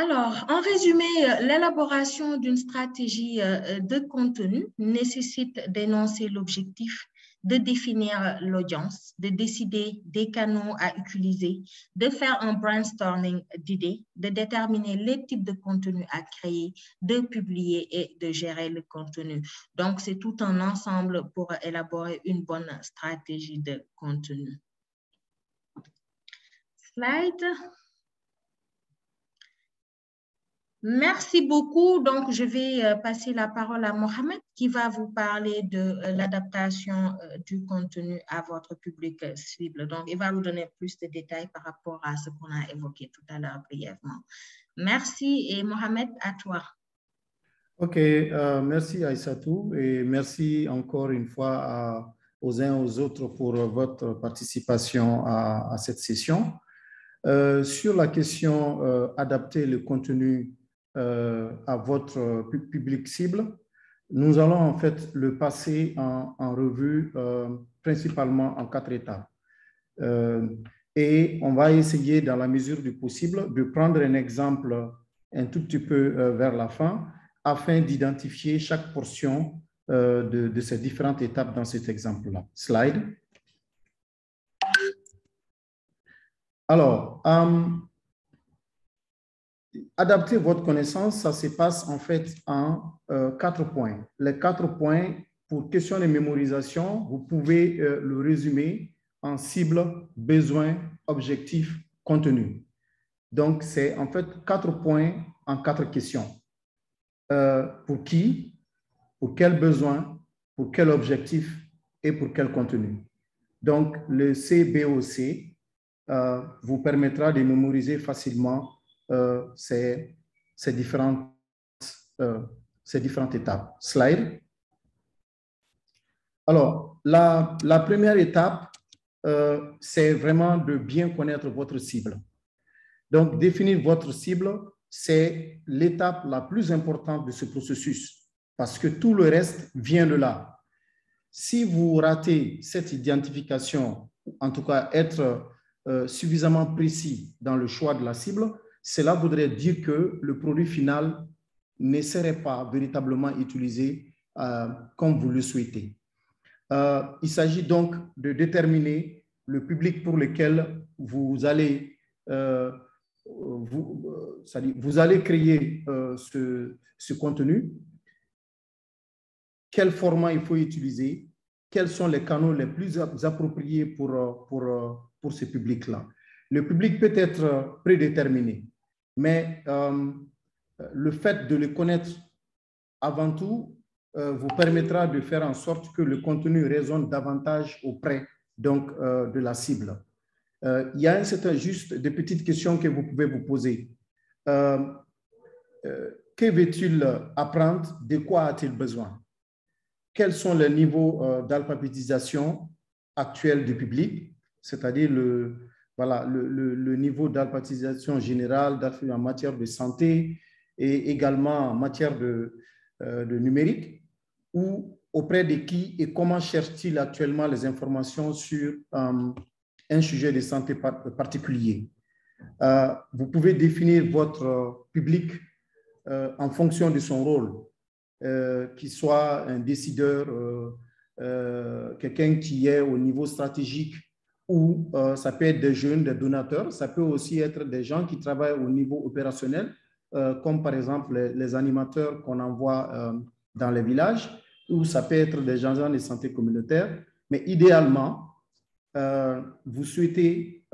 Alors, en résumé, l'élaboration d'une stratégie de contenu nécessite d'énoncer l'objectif, de définir l'audience, de décider des canaux à utiliser, de faire un brainstorming d'idées, de déterminer les types de contenus à créer, de publier et de gérer le contenu. Donc, c'est tout un ensemble pour élaborer une bonne stratégie de contenu. Slide. Merci beaucoup. Donc, je vais passer la parole à Mohamed qui va vous parler de l'adaptation du contenu à votre public cible. Donc, il va vous donner plus de détails par rapport à ce qu'on a évoqué tout à l'heure brièvement. Merci et Mohamed, à toi. OK, merci Aïssatou et merci encore une fois aux uns et aux autres pour votre participation à cette session. Sur la question adapter le contenu à votre public cible, nous allons en fait le passer en revue principalement en 4 étapes. Et on va essayer dans la mesure du possible de prendre un exemple un tout petit peu vers la fin afin d'identifier chaque portion de ces différentes étapes dans cet exemple-là. Slide. Alors, adapter votre connaissance, ça se passe en fait en 4 points. Les 4 points, pour question de mémorisation, vous pouvez le résumer en cible, besoin, objectif, contenu. Donc, c'est en fait 4 points en 4 questions. Pour qui, pour quel besoin, pour quel objectif et pour quel contenu. Donc, le CBOC vous permettra de mémoriser facilement ces différentes étapes. Slide. Alors, la première étape, c'est vraiment de bien connaître votre cible. Donc, définir votre cible, c'est l'étape la plus importante de ce processus parce que tout le reste vient de là. Si vous ratez cette identification, en tout cas être suffisamment précis dans le choix de la cible, cela voudrait dire que le produit final ne serait pas véritablement utilisé comme vous le souhaitez. Il s'agit donc de déterminer le public pour lequel vous allez créer ce contenu, quel format il faut utiliser, quels sont les canaux les plus appropriés pour ce public-là. Le public peut être prédéterminé, mais le fait de le connaître avant tout vous permettra de faire en sorte que le contenu résonne davantage auprès donc, de la cible. Il y a juste des petites questions que vous pouvez vous poser. Que veut-il apprendre? De quoi a-t-il besoin? Quels sont les niveaux d'alphabétisation actuels du public, c'est-à-dire le niveau d'alphabétisation générale en matière de santé et également en matière de numérique, ou auprès de qui et comment cherche-t-il actuellement les informations sur un sujet de santé particulier. Vous pouvez définir votre public en fonction de son rôle, qu'il soit un décideur, quelqu'un qui est au niveau stratégique, ou ça peut être des jeunes, des donateurs, ça peut aussi être des gens qui travaillent au niveau opérationnel, comme par exemple les animateurs qu'on envoie dans les villages, ou ça peut être des agents de santé communautaire, mais idéalement, vous souhaitez,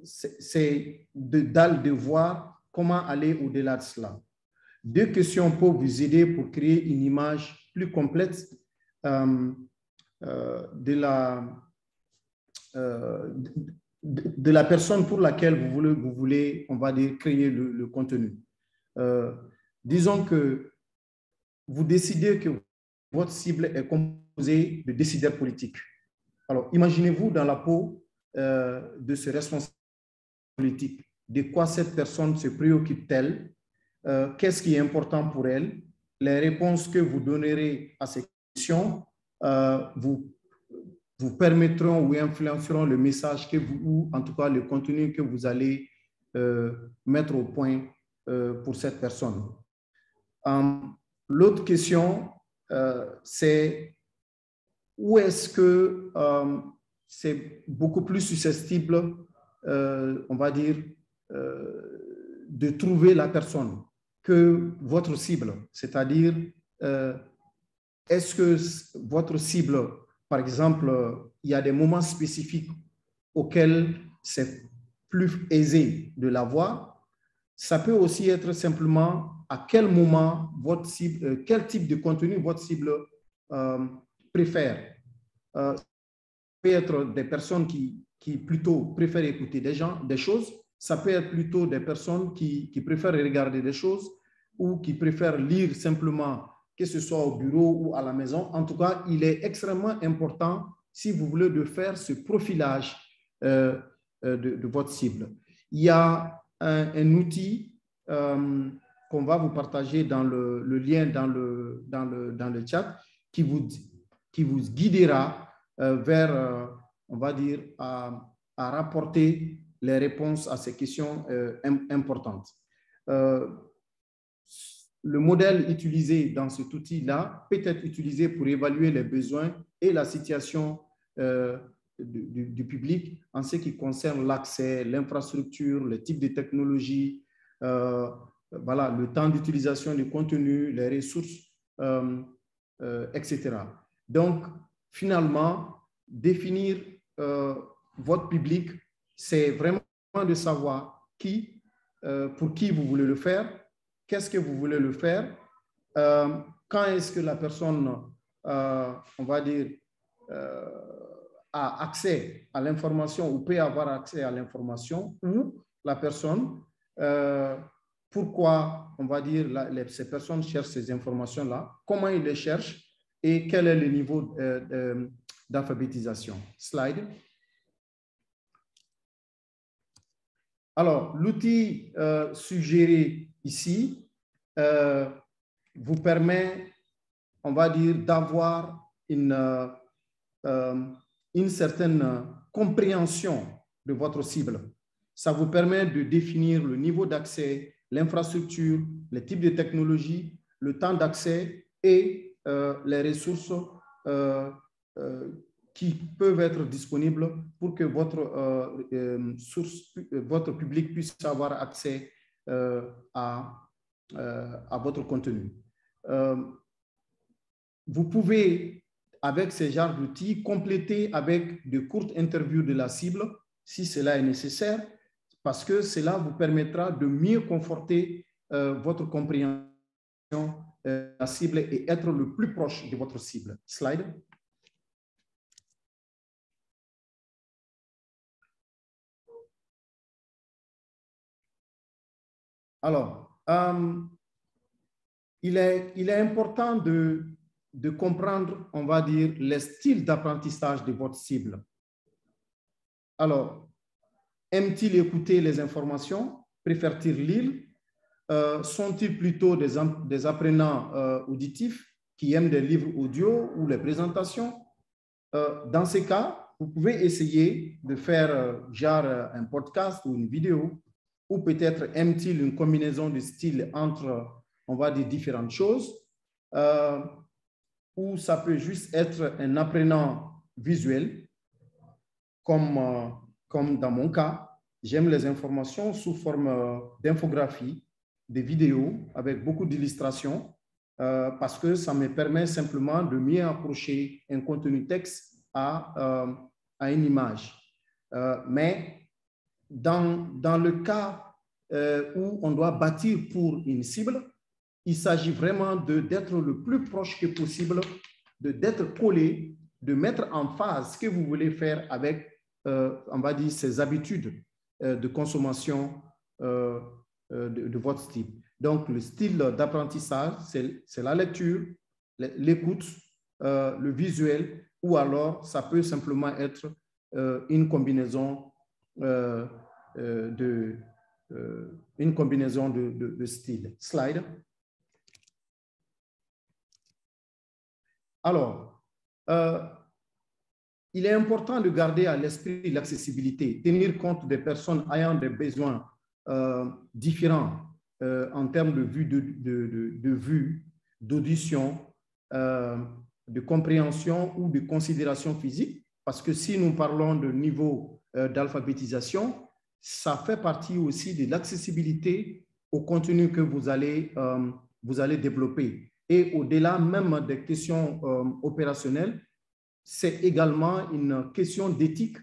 c'est de voir comment aller au-delà de cela. 2 questions peuvent vous aider pour créer une image plus complète de la personne pour laquelle vous voulez, on va dire, créer le contenu. Disons que vous décidez que votre cible est composée de décideurs politiques. Alors, imaginez-vous dans la peau de ce responsable politique. De quoi cette personne se préoccupe-t-elle? Qu'est-ce qui est important pour elle? Les réponses que vous donnerez à ces questions vous permettront ou influenceront le message que vous, ou en tout cas le contenu que vous allez mettre au point pour cette personne. L'autre question, c'est ou est-ce que c'est beaucoup plus susceptible, on va dire, de trouver la personne que votre cible? C'est-à-dire, est-ce que votre cible, par exemple, il y a des moments spécifiques auxquels c'est plus aisé de la voir? Ça peut aussi être simplement à quel moment votre cible, quel type de contenu votre cible préfère. Ça peut être des personnes qui plutôt préfèrent écouter des choses. Ça peut être plutôt des personnes qui préfèrent regarder des choses ou qui préfèrent lire simplement, que ce soit au bureau ou à la maison. En tout cas, il est extrêmement important, si vous voulez, de faire ce profilage de votre cible. Il y a un outil qu'on va vous partager dans le lien dans le chat qui vous guidera vers, on va dire, à rapporter les réponses à ces questions importantes. Le modèle utilisé dans cet outil-là peut être utilisé pour évaluer les besoins et la situation du public en ce qui concerne l'accès, l'infrastructure, le type de technologie, voilà, le temps d'utilisation du contenu, les ressources, etc. Donc, finalement, définir votre public, c'est vraiment de savoir pour qui vous voulez le faire, qu'est-ce que vous voulez le faire, quand est-ce que la personne, on va dire, a accès à l'information ou peut avoir accès à l'information, ou la personne, pourquoi, on va dire, ces personnes cherchent ces informations-là, comment ils les cherchent et quel est le niveau d'alphabétisation. Slide. Alors, l'outil suggéré ici vous permet, on va dire, d'avoir une certaine compréhension de votre cible. Ça vous permet de définir le niveau d'accès, l'infrastructure, les types de technologies, le temps d'accès et les ressources qui peuvent être disponibles pour que votre public puisse avoir accès à votre contenu. Vous pouvez, avec ce genre d'outils, compléter avec de courtes interviews de la cible, si cela est nécessaire, parce que cela vous permettra de mieux conforter votre compréhension de la cible et être le plus proche de votre cible. Slide. Alors, il est important de comprendre, on va dire, les styles d'apprentissage de votre cible. Alors, aiment-ils écouter les informations? Préfèrent-ils lire? Sont-ils plutôt des apprenants auditifs qui aiment des livres audio ou les présentations? Dans ces cas, vous pouvez essayer de faire genre un podcast ou une vidéo, ou peut-être aiment-ils une combinaison de styles entre, on va dire, différentes choses, ou ça peut juste être un apprenant visuel, comme dans mon cas. J'aime les informations sous forme d'infographie, de vidéos avec beaucoup d'illustrations, parce que ça me permet simplement de mieux approcher un contenu texte à une image. Mais dans le cas où on doit bâtir pour une cible, il s'agit vraiment d'être le plus proche que possible, d'être collé, de mettre en phase ce que vous voulez faire avec, on va dire, ces habitudes de consommation de votre style. Donc, le style d'apprentissage, c'est la lecture, l'écoute, le visuel, ou alors ça peut simplement être une combinaison de styles. Slide. Alors, il est important de garder à l'esprit l'accessibilité, tenir compte des personnes ayant des besoins différents en termes de vue, d'audition, de compréhension ou de considération physique, parce que si nous parlons de niveau d'alphabétisation, ça fait partie aussi de l'accessibilité au contenu que vous allez développer. Et au-delà même des questions opérationnelles, c'est également une question d'éthique,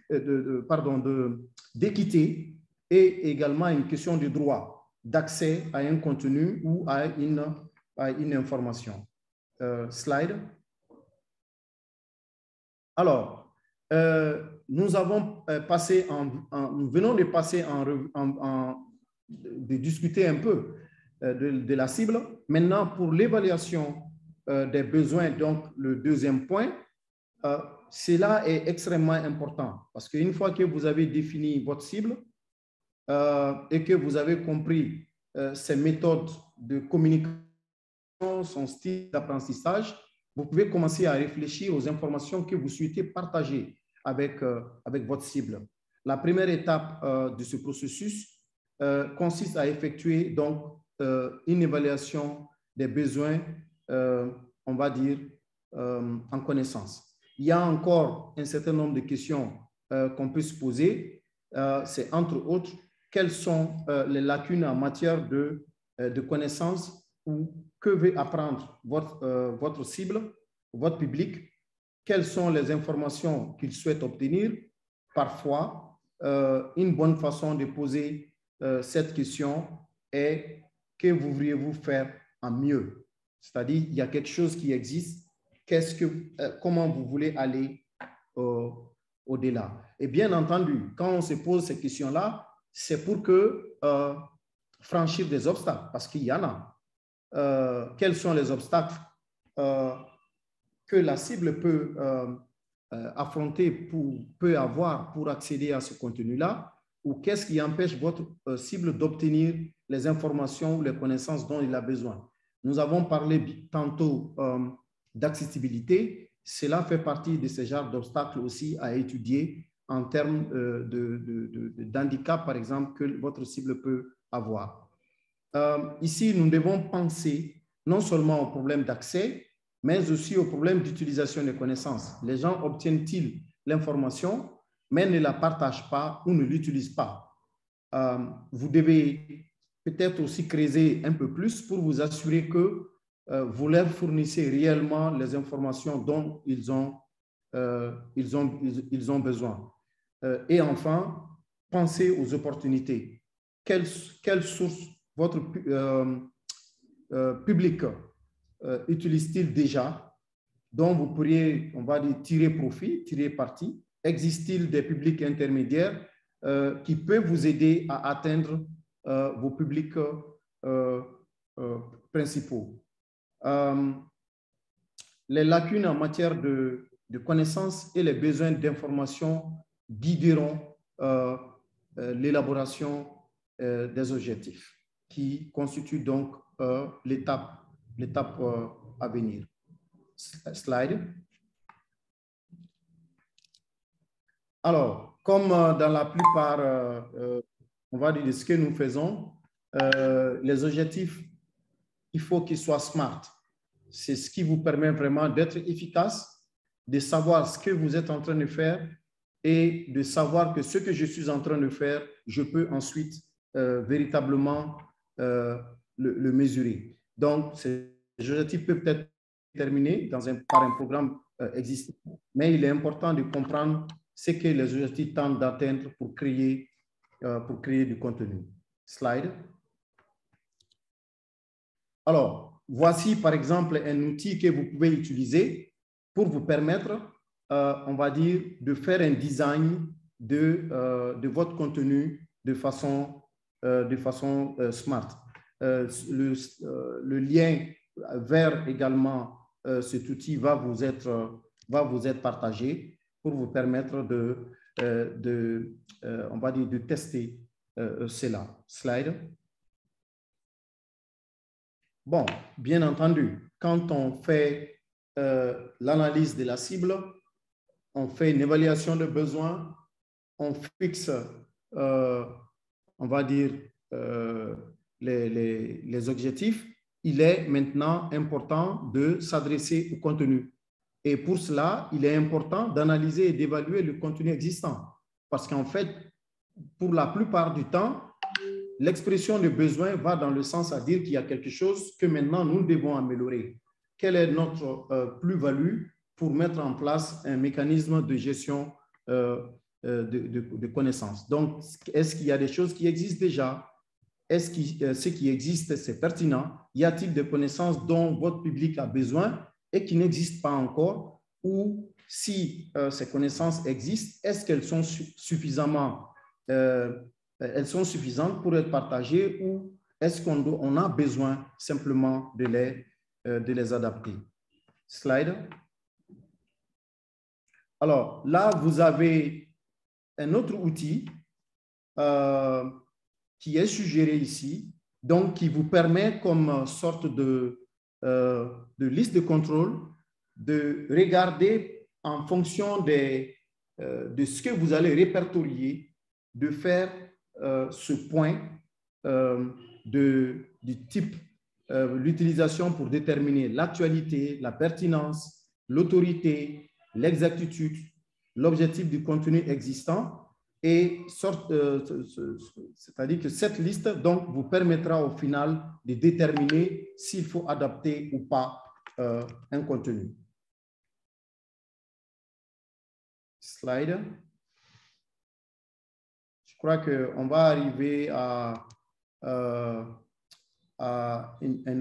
d'équité et également une question de droit d'accès à un contenu ou à une information. Slide. Alors, nous venons de passer de discuter un peu de la cible. Maintenant, pour l'évaluation des besoins, donc le deuxième point, cela est extrêmement important parce qu'une fois que vous avez défini votre cible et que vous avez compris ses méthodes de communication, son style d'apprentissage, vous pouvez commencer à réfléchir aux informations que vous souhaitez partager avec votre cible. La première étape de ce processus consiste à effectuer donc une évaluation des besoins, on va dire, en connaissance. Il y a encore un certain nombre de questions qu'on peut se poser. C'est entre autres, quelles sont les lacunes en matière de connaissances ou que veut apprendre votre cible, votre public, quelles sont les informations qu'il souhaite obtenir. Parfois, une bonne façon de poser cette question est que voudriez-vous faire en mieux? C'est-à-dire, il y a quelque chose qui existe, comment vous voulez aller au-delà? Et bien entendu, quand on se pose ces questions-là, c'est pour franchir des obstacles, parce qu'il y en a. Quels sont les obstacles que la cible peut affronter, peut avoir pour accéder à ce contenu-là, ou qu'est-ce qui empêche votre cible d'obtenir les informations ou les connaissances dont il a besoin. Nous avons parlé tantôt d'accessibilité. Cela fait partie de ce genre d'obstacles aussi à étudier en termes d'handicap, par exemple, que votre cible peut avoir. Ici, nous devons penser non seulement au problème d'accès, mais aussi au problème d'utilisation des connaissances. Les gens obtiennent-ils l'information, mais ne la partagent pas ou ne l'utilisent pas? Vous devez peut-être aussi creuser un peu plus pour vous assurer que vous leur fournissez réellement les informations dont ils ont besoin. Et enfin, pensez aux opportunités. Quelles sources votre public utilise-t-il déjà, dont vous pourriez, on va dire, tirer profit, tirer parti? Existe-t-il des publics intermédiaires qui peuvent vous aider à atteindre vos publics principaux? Les lacunes en matière de connaissances et les besoins d'information guideront l'élaboration des objectifs, qui constituent donc l'étape à venir. Slide. Alors, comme dans la plupart, on va dire, de ce que nous faisons, les objectifs, il faut qu'ils soient smart. C'est ce qui vous permet vraiment d'être efficace, de savoir ce que vous êtes en train de faire et de savoir que ce que je suis en train de faire, je peux ensuite véritablement le mesurer. Donc, ces objectifs peuvent être déterminés par un programme existant, mais il est important de comprendre ce que les objectifs tentent d'atteindre pour créer du contenu. Slide. Alors, voici par exemple un outil que vous pouvez utiliser pour vous permettre, on va dire, de faire un design de votre contenu de façon smart. Le lien vers également cet outil va vous être partagé pour vous permettre on va dire, de tester cela. Slide. Bon, bien entendu, quand on fait l'analyse de la cible, on fait une évaluation de besoins, on fixe, on va dire, les objectifs. Il est maintenant important de s'adresser au contenu. Et pour cela, il est important d'analyser et d'évaluer le contenu existant. Parce qu'en fait, pour la plupart du temps, l'expression de besoin va dans le sens à dire qu'il y a quelque chose que maintenant nous devons améliorer. Quelle est notre plus-value pour mettre en place un mécanisme de gestion de connaissances? Donc, est-ce qu'il y a des choses qui existent déjà? Est-ce que ce qui existe, c'est pertinent? Y a-t-il des connaissances dont votre public a besoin et qui n'existent pas encore? Ou si ces connaissances existent, est-ce qu'elles sont elles sont suffisantes pour être partagées ou est-ce qu'on a besoin simplement de les adapter? Slide. Alors là, vous avez un autre outil qui est suggéré ici, donc qui vous permet comme sorte de liste de contrôle de regarder en fonction de ce que vous allez répertorier, de faire ce point du type l'utilisation pour déterminer l'actualité, la pertinence, l'autorité, l'exactitude, l'objectif du contenu existant et c'est-à-dire que cette liste donc vous permettra au final de déterminer s'il faut adapter ou pas un contenu. Slide. Je crois qu'on va arriver à un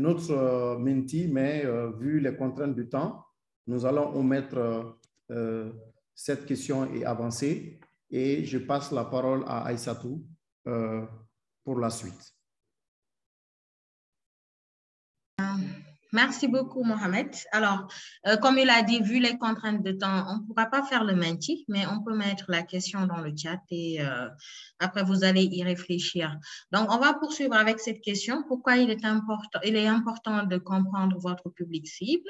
autre menti, mais vu les contraintes du temps, nous allons omettre cette question et avancer. Et je passe la parole à Aïssatou pour la suite. Merci beaucoup, Mohamed. Alors, comme il a dit, vu les contraintes de temps, on ne pourra pas faire le menti, mais on peut mettre la question dans le chat et après, vous allez y réfléchir. Donc, on va poursuivre avec cette question. Pourquoi il est important de comprendre votre public cible?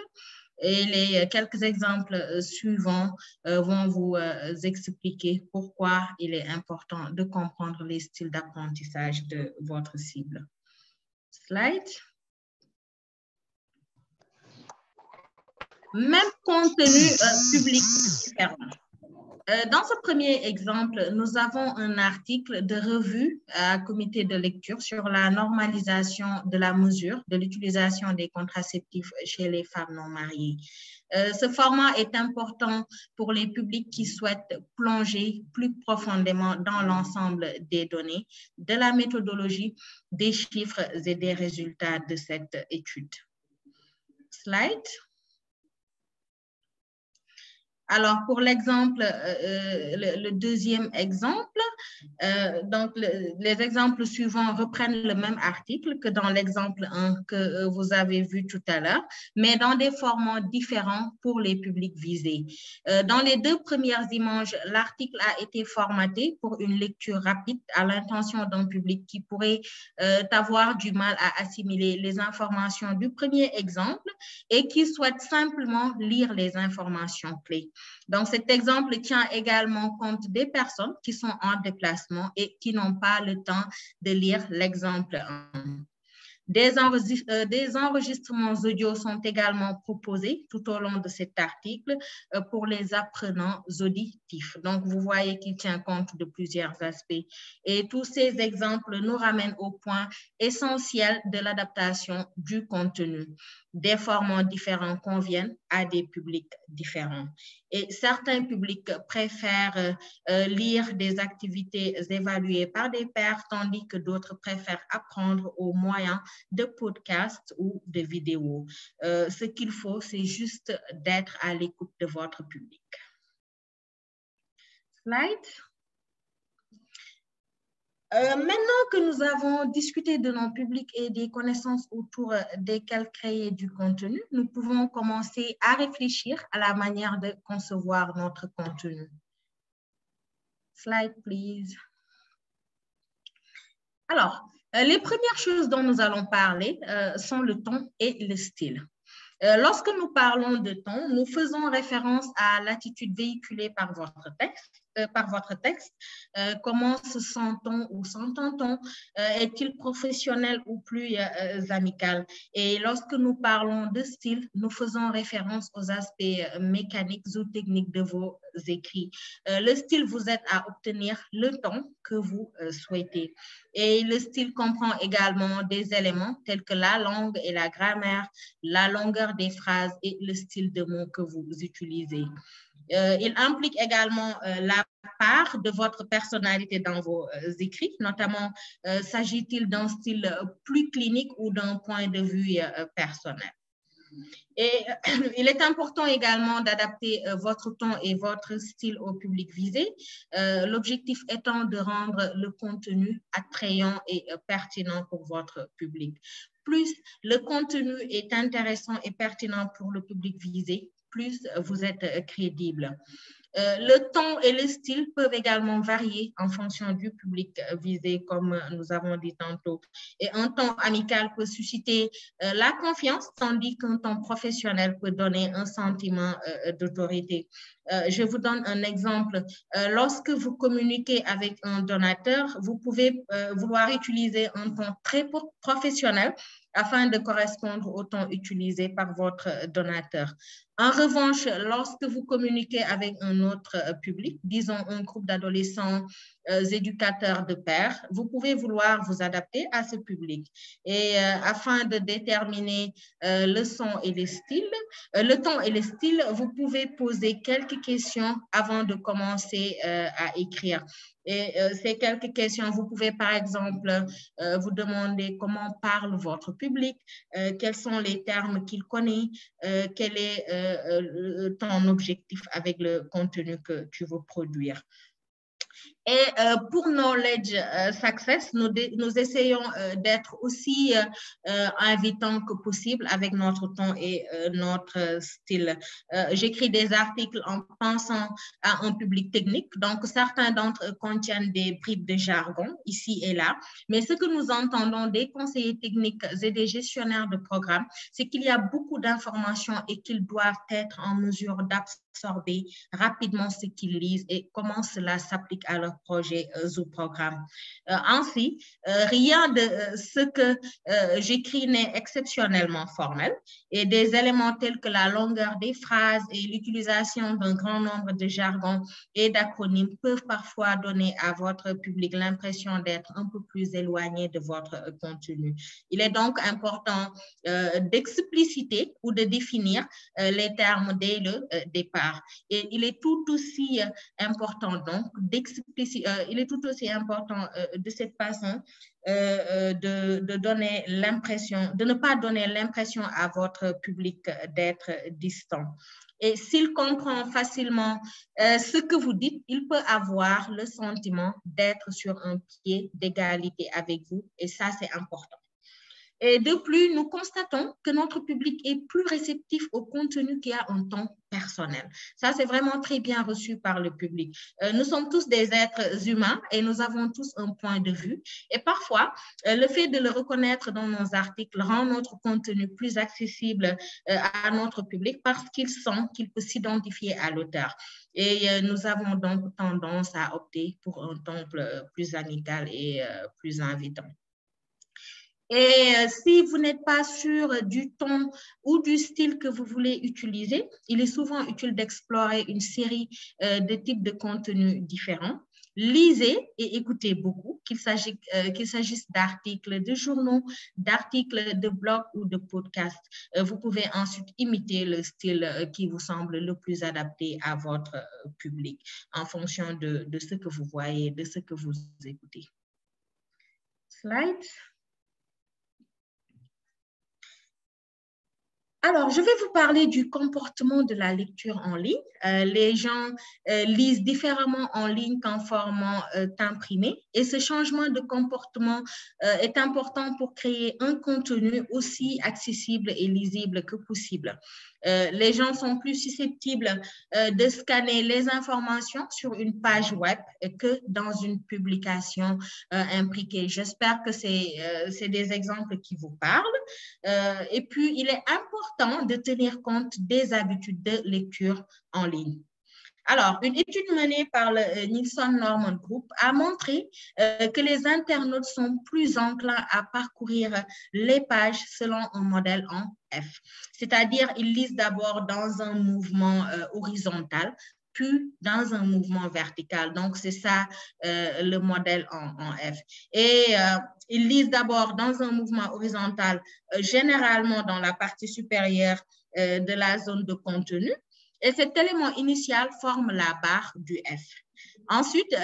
Et les quelques exemples suivants vont vous expliquer pourquoi il est important de comprendre les styles d'apprentissage de votre cible. Slide. Même contenu public différent. Dans ce premier exemple, nous avons un article de revue à comité de lecture sur la normalisation de la mesure de l'utilisation des contraceptifs chez les femmes non mariées. Ce format est important pour les publics qui souhaitent plonger plus profondément dans l'ensemble des données, de la méthodologie, des chiffres et des résultats de cette étude. Slide. Alors, pour l'exemple, le deuxième exemple, donc les exemples suivants reprennent le même article que dans l'exemple 1 que vous avez vu tout à l'heure, mais dans des formats différents pour les publics visés. Dans les deux premières images, l'article a été formaté pour une lecture rapide à l'intention d'un public qui pourrait avoir du mal à assimiler les informations du premier exemple et qui souhaite simplement lire les informations clés. Donc, cet exemple tient également compte des personnes qui sont en déplacement et qui n'ont pas le temps de lire l'exemple 1. Des enregistrements audio sont également proposés tout au long de cet article pour les apprenants auditifs. Donc, vous voyez qu'il tient compte de plusieurs aspects. Et tous ces exemples nous ramènent au point essentiel de l'adaptation du contenu. Des formats différents conviennent à des publics différents. Et certains publics préfèrent lire des activités évaluées par des pairs, tandis que d'autres préfèrent apprendre au moyen de podcasts ou de vidéos. Ce qu'il faut, c'est juste d'être à l'écoute de votre public. Slide. Maintenant que nous avons discuté de nos publics et des connaissances autour desquelles créer du contenu, nous pouvons commencer à réfléchir à la manière de concevoir notre contenu. Slide, please. Alors, les premières choses dont nous allons parler sont le ton et le style. Lorsque nous parlons de ton, nous faisons référence à l'attitude véhiculée par votre texte, par votre texte. Comment se sent-on ou s'entend-on? Est-il professionnel ou plus amical? Et lorsque nous parlons de style, nous faisons référence aux aspects mécaniques ou techniques de vos écrits. Le style vous aide à obtenir le ton que vous souhaitez. Et le style comprend également des éléments tels que la langue et la grammaire, la longueur des phrases et le style de mots que vous utilisez. Il implique également la part de votre personnalité dans vos écrits, notamment s'agit-il d'un style plus clinique ou d'un point de vue personnel. Et il est important également d'adapter votre ton et votre style au public visé, l'objectif étant de rendre le contenu attrayant et pertinent pour votre public. Plus le contenu est intéressant et pertinent pour le public visé, plus vous êtes crédible. Le ton et le style peuvent également varier en fonction du public visé, comme nous avons dit tantôt. Et un ton amical peut susciter la confiance, tandis qu'un ton professionnel peut donner un sentiment d'autorité. Je vous donne un exemple. Lorsque vous communiquez avec un donateur, vous pouvez vouloir utiliser un ton très professionnel afin de correspondre au ton utilisé par votre donateur. En revanche, lorsque vous communiquez avec un autre public, disons un groupe d'adolescents éducateurs de pairs, vous pouvez vouloir vous adapter à ce public. Et afin de déterminer le son et les styles, le ton et les styles, vous pouvez poser quelques questions avant de commencer à écrire. Et ces quelques questions, vous pouvez par exemple vous demander comment parle votre public, quels sont les termes qu'il connaît, quel est ton objectif avec le contenu que tu veux produire. Et pour Knowledge Success, nous essayons d'être aussi invitants que possible avec notre ton et notre style. J'écris des articles en pensant à un public technique, donc certains d'entre eux contiennent des bribes de jargon ici et là, mais ce que nous entendons des conseillers techniques et des gestionnaires de programmes, c'est qu'il y a beaucoup d'informations et qu'ils doivent être en mesure d'absorber rapidement ce qu'ils lisent et comment cela s'applique à leur projet ou programme. Ainsi, rien de ce que j'écris n'est exceptionnellement formel et des éléments tels que la longueur des phrases et l'utilisation d'un grand nombre de jargons et d'acronymes peuvent parfois donner à votre public l'impression d'être un peu plus éloigné de votre contenu. Il est donc important d'expliciter ou de définir les termes dès le départ. Et il est tout aussi important donc il est tout aussi important de cette façon de donner l'impression, de ne pas donner l'impression à votre public d'être distant. Et s'il comprend facilement ce que vous dites, il peut avoir le sentiment d'être sur un pied d'égalité avec vous et ça c'est important. Et de plus, nous constatons que notre public est plus réceptif au contenu qui a un ton personnel. Ça, c'est vraiment très bien reçu par le public. Nous sommes tous des êtres humains et nous avons tous un point de vue. Et parfois, le fait de le reconnaître dans nos articles rend notre contenu plus accessible à notre public parce qu'il sent qu'il peut s'identifier à l'auteur. Et nous avons donc tendance à opter pour un ton plus amical et plus invitant. Et si vous n'êtes pas sûr du ton ou du style que vous voulez utiliser, il est souvent utile d'explorer une série de types de contenus différents. Lisez et écoutez beaucoup, qu'il s'agisse d'articles de journaux, d'articles de blogs ou de podcasts. Vous pouvez ensuite imiter le style qui vous semble le plus adapté à votre public en fonction de ce que vous voyez, de ce que vous écoutez. Slide. Alors, je vais vous parler du comportement de la lecture en ligne. Les gens lisent différemment en ligne qu'en format imprimé et ce changement de comportement est important pour créer un contenu aussi accessible et lisible que possible. Les gens sont plus susceptibles de scanner les informations sur une page web que dans une publication imbriquée. J'espère que c'est des exemples qui vous parlent. Et puis, il est important de tenir compte des habitudes de lecture en ligne. Alors, une étude menée par le Nielsen Norman Group a montré que les internautes sont plus enclins à parcourir les pages selon un modèle en F. C'est-à-dire, ils lisent d'abord dans un mouvement horizontal, puis dans un mouvement vertical. Donc, c'est ça le modèle en F. Et ils lisent d'abord dans un mouvement horizontal, généralement dans la partie supérieure de la zone de contenu. Et cet élément initial forme la barre du F. Ensuite,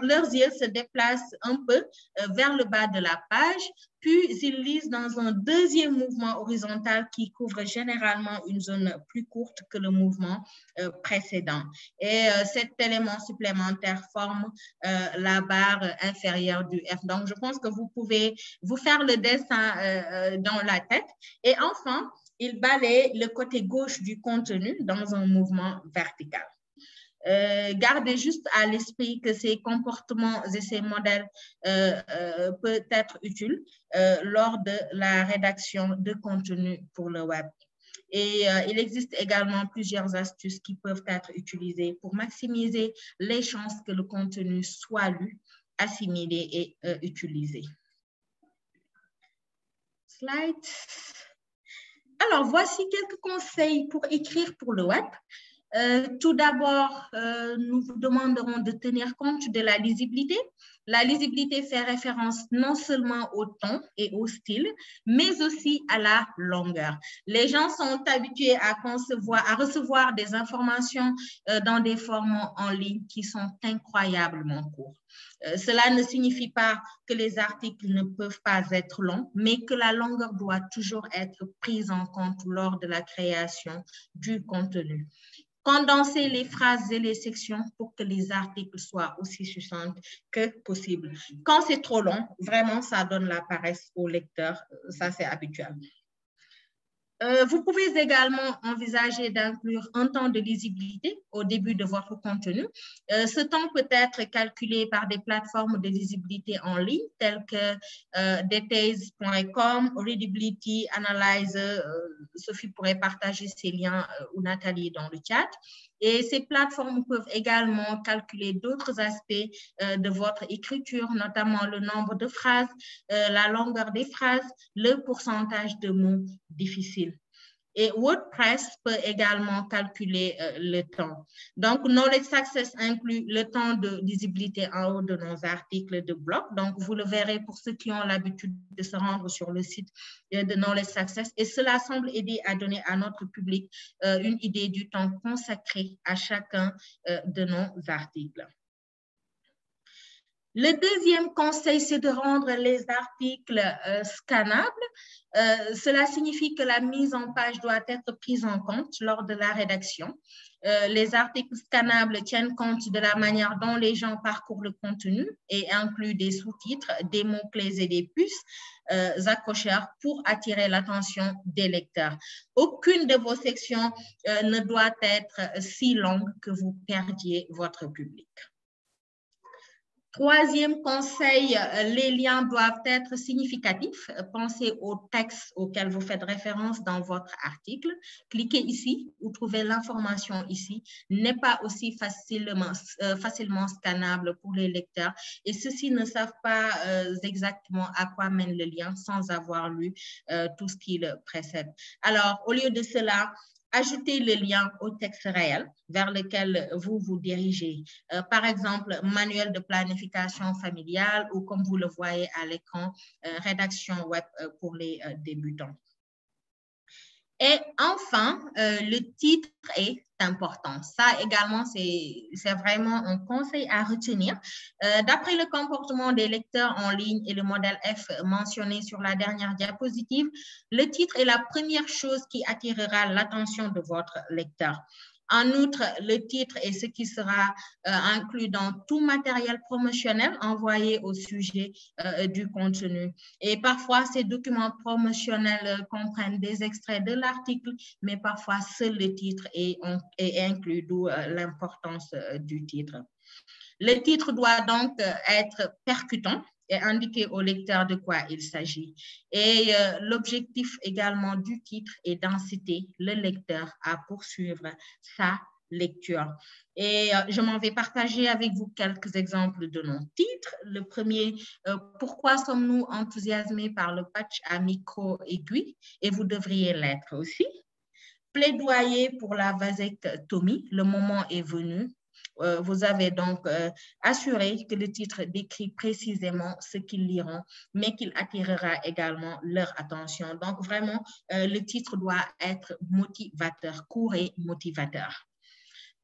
leurs yeux se déplacent un peu vers le bas de la page, puis ils lisent dans un deuxième mouvement horizontal qui couvre généralement une zone plus courte que le mouvement précédent. Et cet élément supplémentaire forme la barre inférieure du F. Donc, je pense que vous pouvez vous faire le dessin dans la tête. Et enfin, il balaye le côté gauche du contenu dans un mouvement vertical. Gardez juste à l'esprit que ces comportements et ces modèles peuvent être utiles lors de la rédaction de contenu pour le web. Et il existe également plusieurs astuces qui peuvent être utilisées pour maximiser les chances que le contenu soit lu, assimilé et utilisé. Slide. Alors, voici quelques conseils pour écrire pour le web. Tout d'abord, nous vous demanderons de tenir compte de la lisibilité. La lisibilité fait référence non seulement au ton et au style, mais aussi à la longueur. Les gens sont habitués à recevoir des informations dans des formats en ligne qui sont incroyablement courts. Cela ne signifie pas que les articles ne peuvent pas être longs, mais que la longueur doit toujours être prise en compte lors de la création du contenu. Condenser les phrases et les sections pour que les articles soient aussi succincts que possible. Quand c'est trop long, vraiment, ça donne la paresse au lecteur. Ça, c'est habituel. Vous pouvez également envisager d'inclure un temps de lisibilité au début de votre contenu. Ce temps peut être calculé par des plateformes de lisibilité en ligne telles que details.com, Readability Analyzer. Sophie pourrait partager ces liens ou Nathalie dans le chat. Et ces plateformes peuvent également calculer d'autres aspects de votre écriture, notamment le nombre de phrases, la longueur des phrases, le pourcentage de mots difficiles. Et WordPress peut également calculer le temps. Donc, Knowledge Success inclut le temps de lisibilité en haut de nos articles de blog. Donc, vous le verrez pour ceux qui ont l'habitude de se rendre sur le site de Knowledge Success. Et cela semble aider à donner à notre public une idée du temps consacré à chacun de nos articles. Le deuxième conseil, c'est de rendre les articles scannables. Cela signifie que la mise en page doit être prise en compte lors de la rédaction. Les articles scannables tiennent compte de la manière dont les gens parcourent le contenu et incluent des sous-titres, des mots-clés et des puces accrocheurs pour attirer l'attention des lecteurs. Aucune de vos sections ne doit être si longue que vous perdiez votre public. Troisième conseil, les liens doivent être significatifs. Pensez au texte auquel vous faites référence dans votre article. Cliquez ici, vous trouvez l'information ici. N'est pas aussi facilement scannable pour les lecteurs et ceux-ci ne savent pas exactement à quoi mène le lien sans avoir lu tout ce qui le précède. Alors, au lieu de cela, ajoutez le lien au texte réel vers lequel vous vous dirigez. Par exemple, manuel de planification familiale ou comme vous le voyez à l'écran, rédaction web pour les débutants. Et enfin, le titre est important. Ça également, c'est vraiment un conseil à retenir. D'après le comportement des lecteurs en ligne et le modèle F mentionné sur la dernière diapositive, le titre est la première chose qui attirera l'attention de votre lecteur. En outre, le titre est ce qui sera inclus dans tout matériel promotionnel envoyé au sujet du contenu. Et parfois, ces documents promotionnels comprennent des extraits de l'article, mais parfois seul le titre est inclus, d'où l'importance du titre. Le titre doit donc être percutant et indiquer au lecteur de quoi il s'agit. Et l'objectif également du titre est d'inciter le lecteur à poursuivre sa lecture. Et je m'en vais partager avec vous quelques exemples de nos titres. Le premier, pourquoi sommes-nous enthousiasmés par le patch à micro-aiguille? Et vous devriez l'être aussi. Plaidoyer pour la vasectomie, le moment est venu. Vous avez donc assuré que le titre décrit précisément ce qu'ils liront, mais qu'il attirera également leur attention. Donc, vraiment, le titre doit être motivateur, court et motivateur.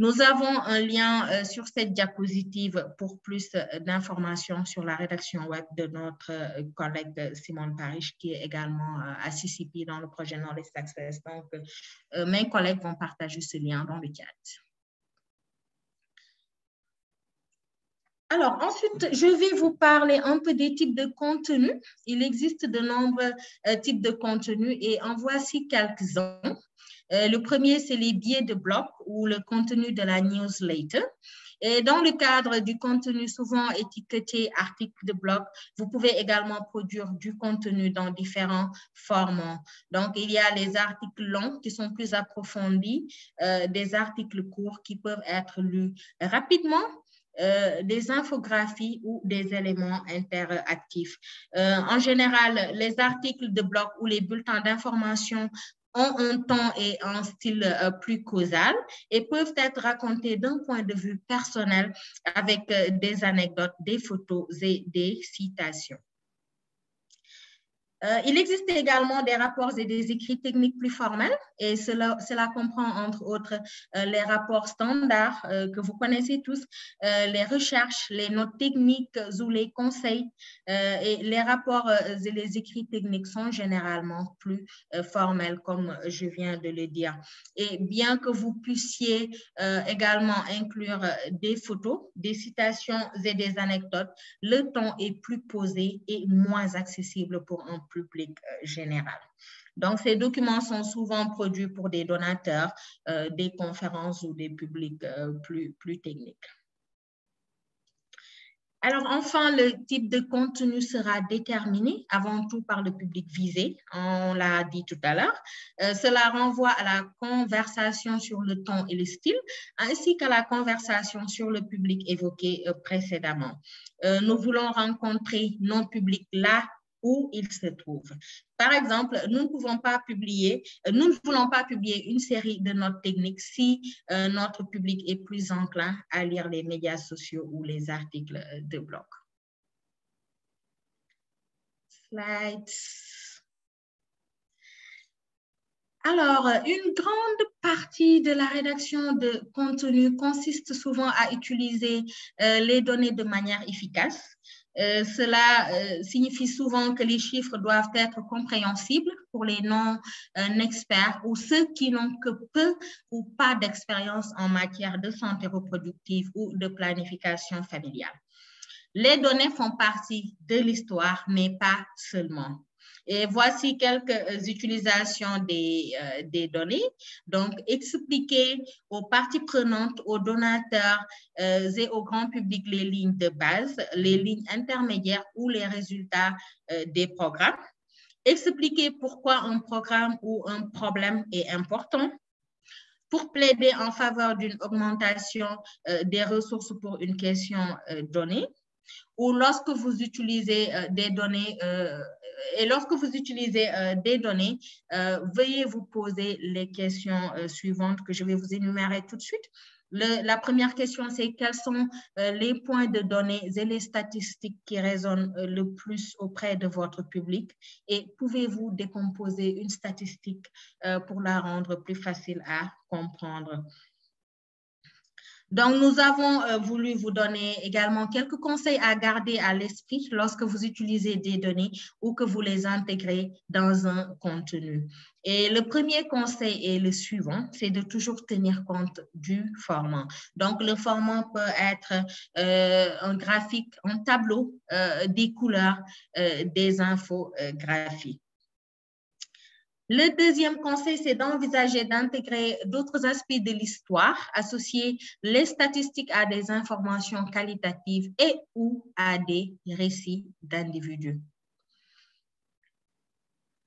Nous avons un lien sur cette diapositive pour plus d'informations sur la rédaction web de notre collègue Simone Parish, qui est également à CCP dans le projet Knowledge Access. Donc, mes collègues vont partager ce lien dans le chat. Alors, ensuite, je vais vous parler un peu des types de contenus. Il existe de nombreux types de contenus et en voici quelques-uns. Le premier, c'est les billets de blog ou le contenu de la newsletter. Et dans le cadre du contenu souvent étiqueté article de blog, vous pouvez également produire du contenu dans différents formats. Donc, il y a les articles longs qui sont plus approfondis, des articles courts qui peuvent être lus rapidement, des infographies ou des éléments interactifs. En général, les articles de blog ou les bulletins d'information ont un ton et un style plus causal et peuvent être racontés d'un point de vue personnel avec des anecdotes, des photos et des citations. Il existe également des rapports et des écrits techniques plus formels et cela comprend entre autres les rapports standards que vous connaissez tous, les recherches, les notes techniques ou les conseils et les rapports et les écrits techniques sont généralement plus formels comme je viens de le dire. Et bien que vous puissiez également inclure des photos, des citations et des anecdotes, le ton est plus posé et moins accessible pour un public général. Donc, ces documents sont souvent produits pour des donateurs, des conférences ou des publics plus techniques. Alors, enfin, le type de contenu sera déterminé avant tout par le public visé, on l'a dit tout à l'heure. Cela renvoie à la conversation sur le ton et le style, ainsi qu'à la conversation sur le public évoqué précédemment. Nous voulons rencontrer nos publics là où ils se trouvent. Par exemple, nous ne voulons pas publier une série de notes techniques si notre public est plus enclin à lire les médias sociaux ou les articles de blog. Slides. Alors, une grande partie de la rédaction de contenu consiste souvent à utiliser les données de manière efficace. Cela signifie souvent que les chiffres doivent être compréhensibles pour les non-experts ou ceux qui n'ont que peu ou pas d'expérience en matière de santé reproductive ou de planification familiale. Les données font partie de l'histoire, mais pas seulement. Et voici quelques utilisations des données. Donc, expliquer aux parties prenantes, aux donateurs et au grand public les lignes de base, les lignes intermédiaires ou les résultats des programmes. Expliquer pourquoi un programme ou un problème est important. Pour plaider en faveur d'une augmentation des ressources pour une question donnée. Ou lorsque vous utilisez des données, veuillez vous poser les questions suivantes que je vais vous énumérer tout de suite. La première question, c'est quels sont les points de données et les statistiques qui résonnent le plus auprès de votre public et pouvez-vous décomposer une statistique pour la rendre plus facile à comprendre? Donc, nous avons voulu vous donner également quelques conseils à garder à l'esprit lorsque vous utilisez des données ou que vous les intégrez dans un contenu. Et le premier conseil est le suivant, c'est de toujours tenir compte du format. Donc, le format peut être un graphique, un tableau, des couleurs, des infographies. Le deuxième conseil, c'est d'envisager d'intégrer d'autres aspects de l'histoire, associer les statistiques à des informations qualitatives et ou à des récits d'individus.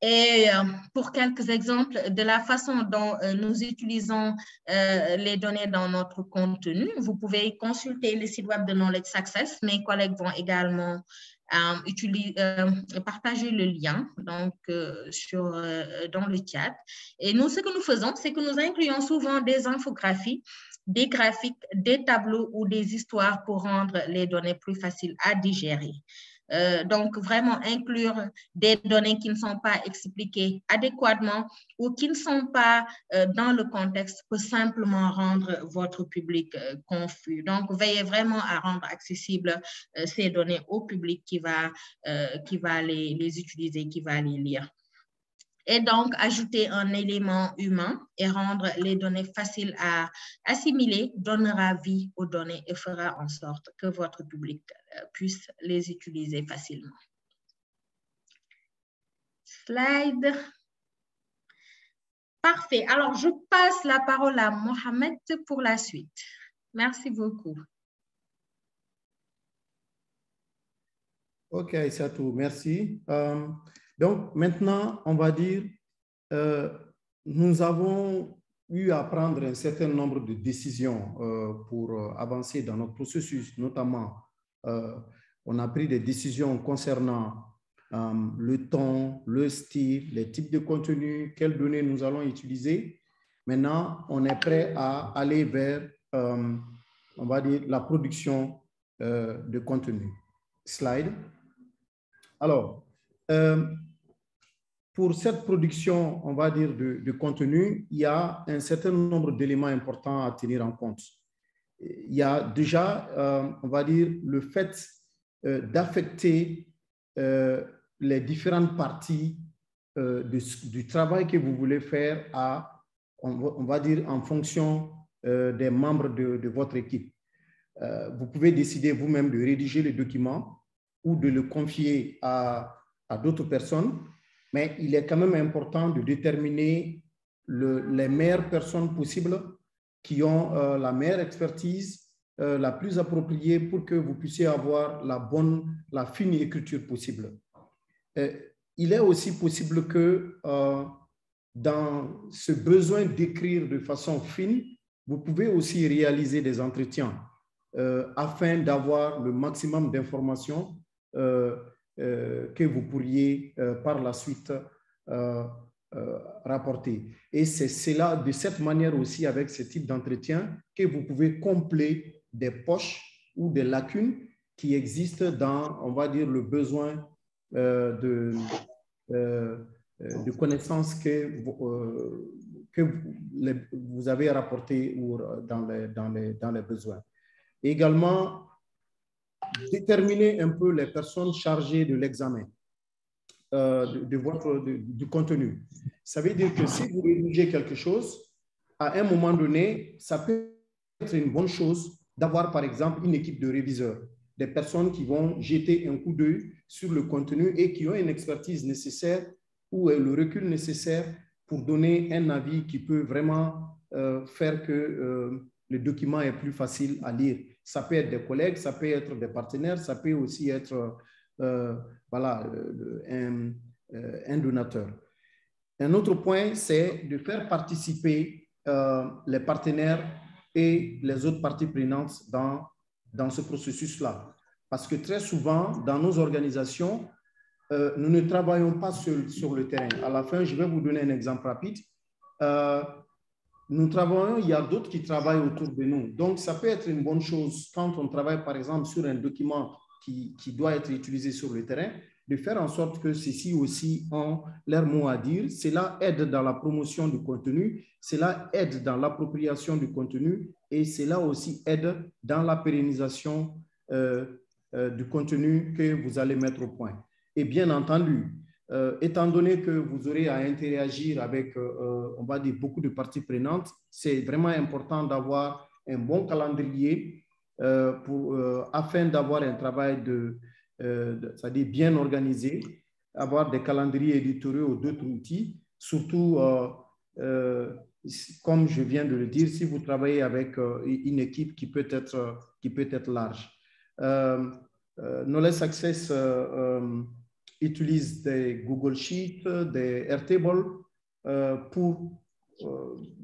Et pour quelques exemples de la façon dont nous utilisons les données dans notre contenu, vous pouvez consulter le site web de Knowledge Success. Mes collègues vont également partager le lien donc, dans le chat. Et nous, ce que nous faisons, c'est que nous incluons souvent des infographies, des graphiques, des tableaux ou des histoires pour rendre les données plus faciles à digérer. Donc, vraiment inclure des données qui ne sont pas expliquées adéquatement ou qui ne sont pas dans le contexte peut simplement rendre votre public confus. Donc, veillez vraiment à rendre accessibles ces données au public qui va les utiliser, qui va les lire. Et donc, ajouter un élément humain et rendre les données faciles à assimiler donnera vie aux données et fera en sorte que votre public puisse les utiliser facilement. Slide. Parfait. Alors, je passe la parole à Mohamed pour la suite. Merci beaucoup. OK, Aïssatou, merci. Donc, maintenant, on va dire, nous avons eu à prendre un certain nombre de décisions pour avancer dans notre processus, notamment, on a pris des décisions concernant le ton, le style, les types de contenu, quelles données nous allons utiliser. Maintenant, on est prêt à aller vers, on va dire, la production de contenu. Slide. Alors, pour cette production, on va dire, de contenu, il y a un certain nombre d'éléments importants à tenir en compte. Il y a déjà, on va dire, le fait d'affecter les différentes parties du travail que vous voulez faire à, on va dire, en fonction des membres de votre équipe. Vous pouvez décider vous-même de rédiger le document ou de le confier à d'autres personnes. Mais il est quand même important de déterminer les meilleures personnes possibles qui ont la meilleure expertise, la plus appropriée pour que vous puissiez avoir la fine écriture possible. Il est aussi possible que dans ce besoin d'écrire de façon fine, vous pouvez aussi réaliser des entretiens afin d'avoir le maximum d'informations que vous pourriez par la suite rapporter. Et c'est de cette manière aussi, avec ce type d'entretien, que vous pouvez combler des poches ou des lacunes qui existent dans, on va dire, le besoin de connaissances que vous avez rapportées ou dans les besoins. Également, déterminer un peu les personnes chargées de l'examen du contenu. Ça veut dire que si vous rédigez quelque chose, à un moment donné, ça peut être une bonne chose d'avoir, par exemple, une équipe de réviseurs, des personnes qui vont jeter un coup d'œil sur le contenu et qui ont une expertise nécessaire ou le recul nécessaire pour donner un avis qui peut vraiment faire que le document est plus facile à lire. Ça peut être des collègues, ça peut être des partenaires, ça peut aussi être voilà, un donateur. Un autre point, c'est de faire participer les partenaires et les autres parties prenantes dans ce processus-là. Parce que très souvent, dans nos organisations, nous ne travaillons pas sur le terrain. À la fin, je vais vous donner un exemple rapide. Nous travaillons, il y a d'autres qui travaillent autour de nous. Donc, ça peut être une bonne chose quand on travaille, par exemple, sur un document qui doit être utilisé sur le terrain, de faire en sorte que ceux-ci aussi ont leur mot à dire. Cela aide dans la promotion du contenu, cela aide dans l'appropriation du contenu et cela aussi aide dans la pérennisation du contenu que vous allez mettre au point. Et bien entendu, étant donné que vous aurez à interagir avec, on va dire, beaucoup de parties prenantes, c'est vraiment important d'avoir un bon calendrier afin d'avoir un travail c'est-à-dire bien organisé, avoir des calendriers éditoriaux ou d'autres outils, surtout, comme je viens de le dire, si vous travaillez avec une équipe qui peut être large. Knowledge Success utilisent des Google Sheets, des Airtable pour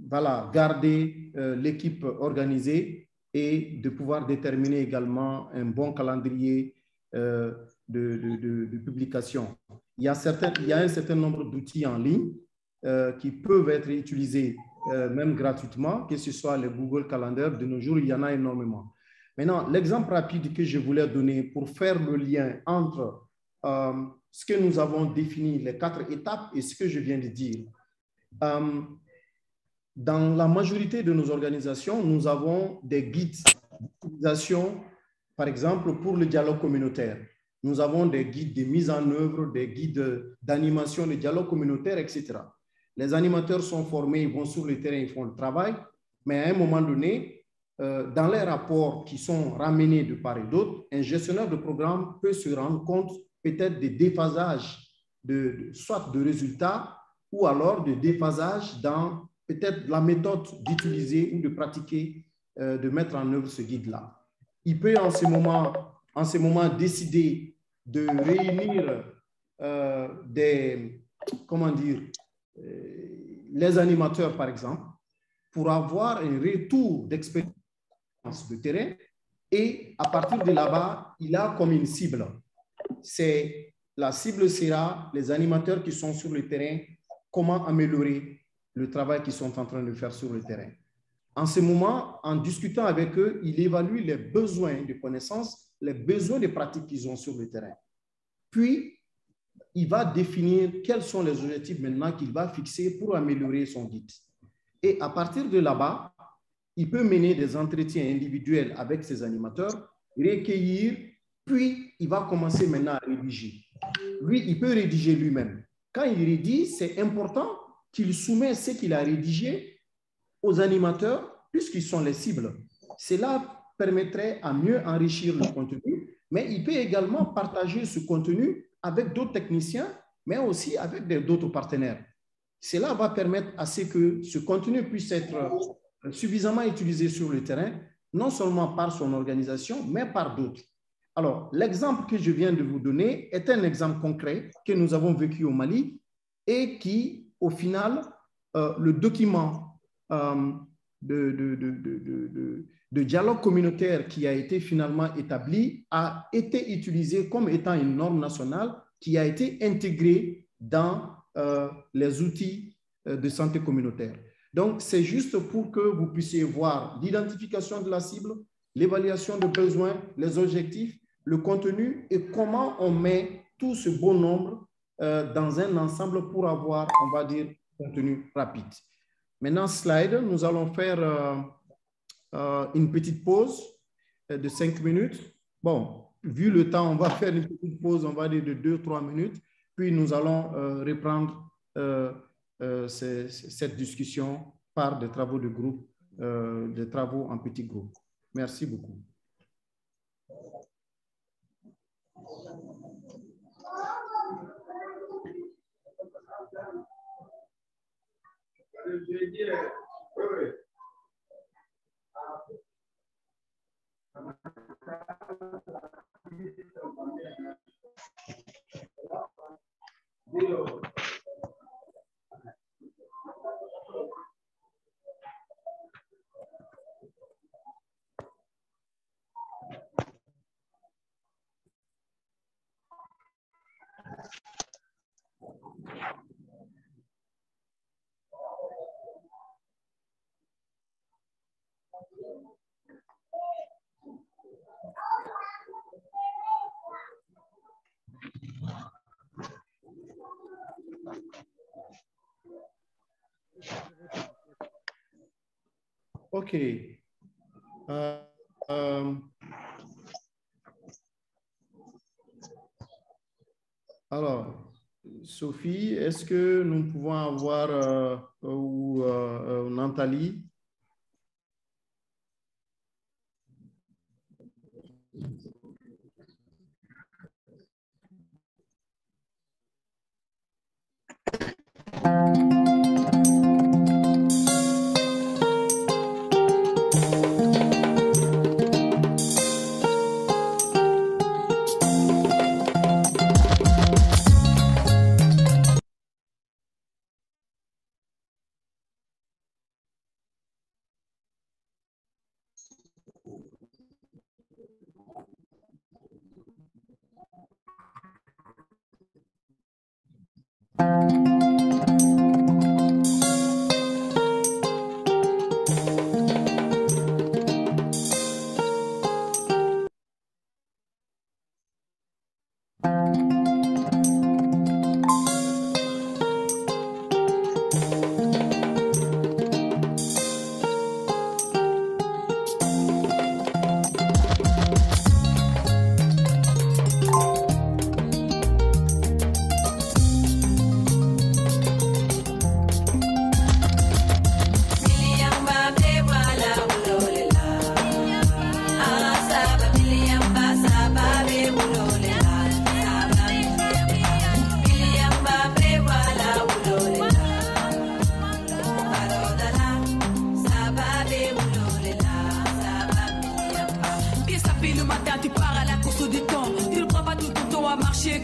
voilà, garder l'équipe organisée et de pouvoir déterminer également un bon calendrier de publication. Il y a un certain nombre d'outils en ligne qui peuvent être utilisés même gratuitement, que ce soit le Google Calendar. De nos jours, il y en a énormément. Maintenant, l'exemple rapide que je voulais donner pour faire le lien entre ce que nous avons défini, les 4 étapes, et ce que je viens de dire. Dans la majorité de nos organisations, nous avons des guides d'utilisation, par exemple, pour le dialogue communautaire. Nous avons des guides de mise en œuvre, des guides d'animation, de dialogue communautaire, etc. Les animateurs sont formés, ils vont sur le terrain, ils font le travail, mais à un moment donné, dans les rapports qui sont ramenés de part et d'autre, un gestionnaire de programme peut se rendre compte peut-être des déphasages, soit de résultats ou alors de déphasage dans peut-être la méthode d'utiliser ou de pratiquer, de mettre en œuvre ce guide-là. Il peut en ce moment décider de réunir les animateurs, par exemple, pour avoir un retour d'expérience de terrain, et à partir de là-bas, il a comme une cible. La cible sera les animateurs qui sont sur le terrain, comment améliorer le travail qu'ils sont en train de faire sur le terrain. En ce moment, en discutant avec eux, il évalue les besoins de connaissances, les besoins de pratiques qu'ils ont sur le terrain. Puis, il va définir quels sont les objectifs maintenant qu'il va fixer pour améliorer son guide. Et à partir de là-bas, il peut mener des entretiens individuels avec ses animateurs, recueillir, puis il va commencer maintenant à rédiger. Lui, il peut rédiger lui-même. Quand il rédige, c'est important qu'il soumette ce qu'il a rédigé aux animateurs, puisqu'ils sont les cibles. Cela permettrait à mieux enrichir le contenu, mais il peut également partager ce contenu avec d'autres techniciens, mais aussi avec d'autres partenaires. Cela va permettre à ce que ce contenu puisse être suffisamment utilisé sur le terrain, non seulement par son organisation, mais par d'autres. Alors, l'exemple que je viens de vous donner est un exemple concret que nous avons vécu au Mali et qui, au final, le document de dialogue communautaire qui a été finalement établi a été utilisé comme étant une norme nationale qui a été intégrée dans les outils de santé communautaire. Donc, c'est juste pour que vous puissiez voir l'identification de la cible, l'évaluation de besoins, les objectifs, le contenu et comment on met tout ce bon nombre dans un ensemble pour avoir, on va dire, contenu rapide. Maintenant, slide, nous allons faire une petite pause de 5 minutes. Bon, vu le temps, on va faire une petite pause, on va dire de 2-3 minutes, puis nous allons reprendre cette discussion par des travaux de groupe, des travaux en petits groupes. Merci beaucoup. OK. Alors, Sophie, est-ce que nous pouvons avoir Nathalie?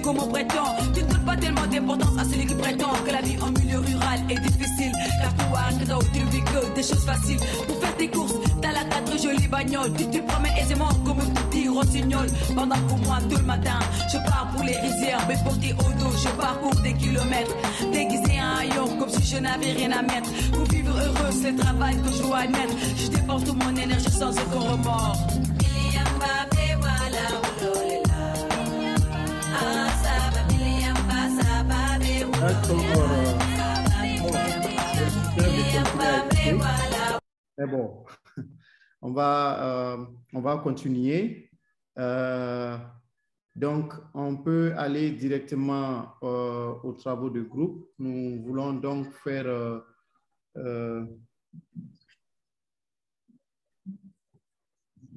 comme on prétend. Tu ne donnes pas tellement d'importance à celui qui prétend que la vie en milieu rural est difficile. Car toi, tu ne vis que des choses faciles. Pour faire tes courses, t'as la 4 jolies bagnoles. Tu te promènes aisément comme un petit rossignol. Pendant que moi, tout le matin, je pars pour les rizières, mais porté au dos, je parcours des kilomètres. Déguisé en haillon, comme si je n'avais rien à mettre. Pour vivre heureux, c'est le travail que je dois admettre. Je dépense toute mon énergie sans aucun remords. Mais bon, on va continuer. Donc, on peut aller directement aux travaux de groupe. Nous voulons donc faire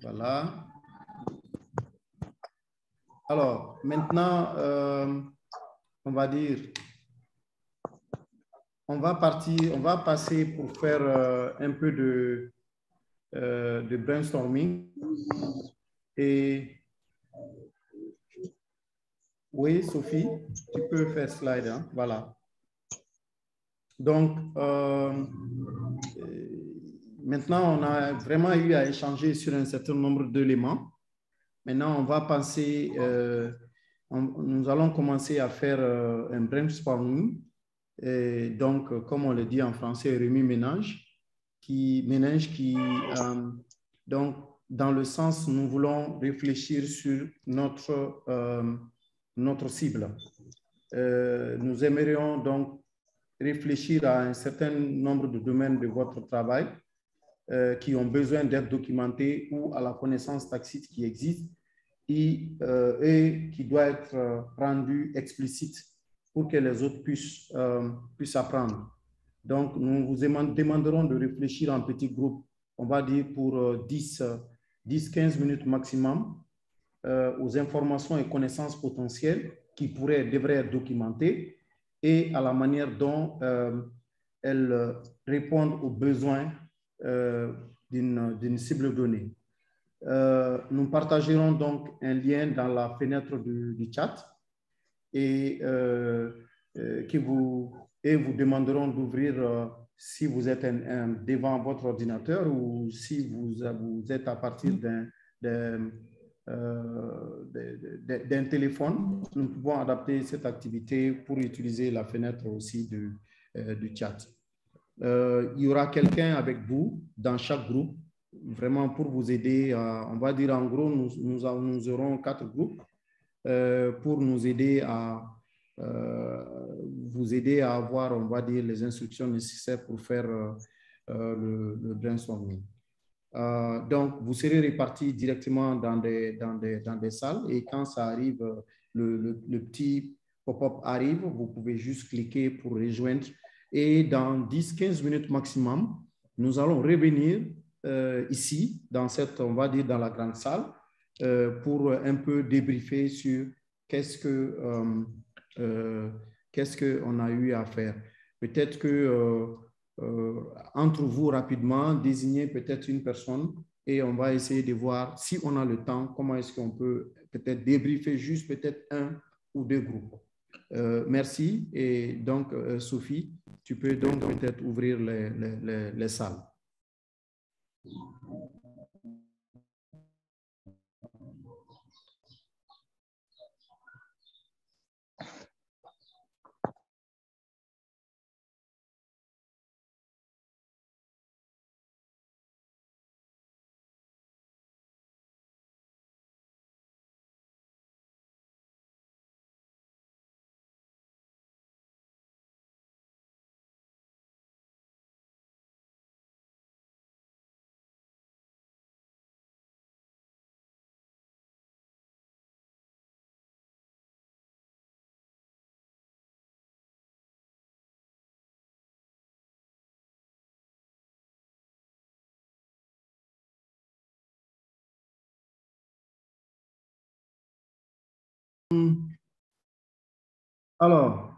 voilà. Alors, maintenant, on va dire, on va passer pour faire un peu de brainstorming. Et oui, Sophie, tu peux faire slide, hein? Voilà. Donc, maintenant, on a vraiment eu à échanger sur un certain nombre d'éléments. Maintenant, on va penser, nous allons commencer à faire un brainstorming. Et donc, comme on le dit en français, remue-ménage, donc, dans le sens, nous voulons réfléchir sur notre cible. Nous aimerions donc réfléchir à un certain nombre de domaines de votre travail qui ont besoin d'être documentés ou à la connaissance tacite qui existe et qui doit être rendu explicite pour que les autres puissent apprendre. Donc, nous vous demanderons de réfléchir en petits groupes, on va dire pour 10-15 minutes maximum, aux informations et connaissances potentielles qui devraient être documentées et à la manière dont elles répondent aux besoins d'une cible donnée. Nous partagerons donc un lien dans la fenêtre du chat et vous demanderons d'ouvrir si vous êtes devant votre ordinateur ou si vous êtes à partir d'un téléphone. Nous pouvons adapter cette activité pour utiliser la fenêtre aussi du chat. Il y aura quelqu'un avec vous dans chaque groupe, vraiment pour vous aider. On va dire en gros, nous aurons 4 groupes pour nous aider à avoir, on va dire, les instructions nécessaires pour faire le brainstorming. Donc, vous serez répartis directement dans des salles et quand ça arrive, le petit pop-up arrive, vous pouvez juste cliquer pour rejoindre et dans 10-15 minutes maximum, nous allons revenir ici, dans cette, on va dire, dans la grande salle pour un peu débriefer sur qu'est-ce qu'on a eu à faire. Peut-être que entre vous rapidement, désignez peut-être une personne et on va essayer de voir si on a le temps, comment est-ce qu'on peut peut-être débriefer juste peut-être 1 ou 2 groupes. Merci. Et donc, Sophie, tu peux donc peut-être ouvrir les salles. Alors,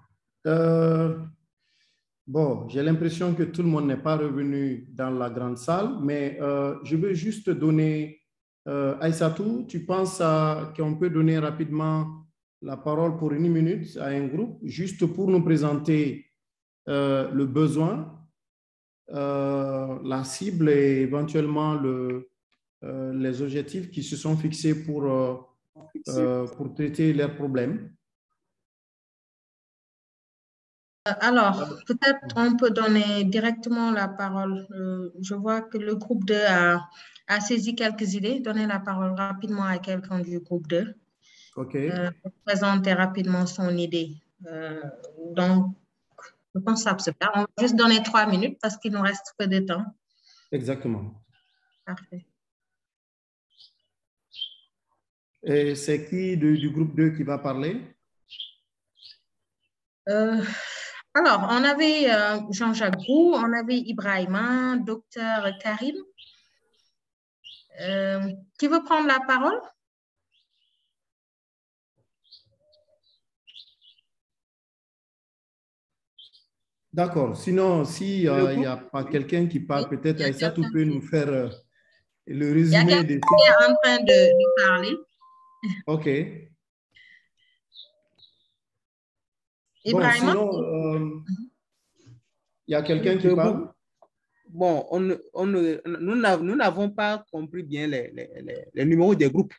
bon, j'ai l'impression que tout le monde n'est pas revenu dans la grande salle, mais je veux juste donner, Aïssatou, tu penses qu'on peut donner rapidement la parole pour 1 minute à un groupe, juste pour nous présenter le besoin, la cible et éventuellement les objectifs qui se sont fixés pour traiter leurs problèmes. Alors, peut-être on peut donner directement la parole. Je vois que le groupe 2 a saisi quelques idées. Donnez la parole rapidement à quelqu'un du groupe 2. OK. Pour présenter rapidement son idée. Donc, je pense que ça peut se faire. On va juste donner 3 minutes parce qu'il nous reste peu de temps. Exactement. Parfait. Et c'est qui du groupe 2 qui va parler? Alors, on avait Jean-Jacques Roux, on avait Ibrahima, Dr Karim. Qui veut prendre la parole? D'accord. Sinon, s'il n'y a pas quelqu'un qui parle, peut-être Aïssatou peut nous faire le résumé. Il y a quelqu'un qui est en train de parler. OK. Ibrahima? Bon, sinon, il y a quelqu'un qui parle? Bon, nous n'avons pas compris bien les numéros des groupes.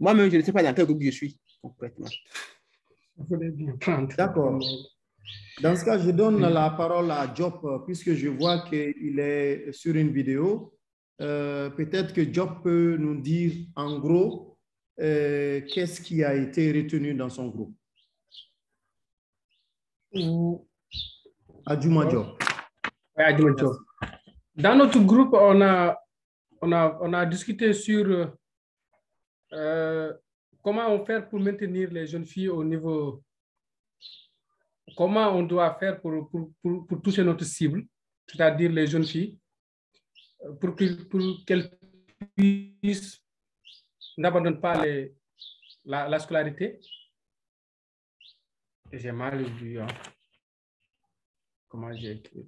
Moi-même, je ne sais pas dans quel groupe je suis complètement. D'accord. Dans ce cas, je donne la parole à Diop, puisque je vois qu'il est sur une vidéo. Peut-être que Diop peut nous dire en gros qu'est-ce qui a été retenu dans son groupe. Adjouma Diop. Oui, Adjouma Diop. Dans notre groupe, on a discuté sur comment on fait pour maintenir les jeunes filles au niveau. Comment on doit faire pour toucher notre cible, c'est-à-dire les jeunes filles, pour qu'elles puissent n'abandonnent pas la scolarité. J'ai mal vu. Hein. Comment j'ai écrit?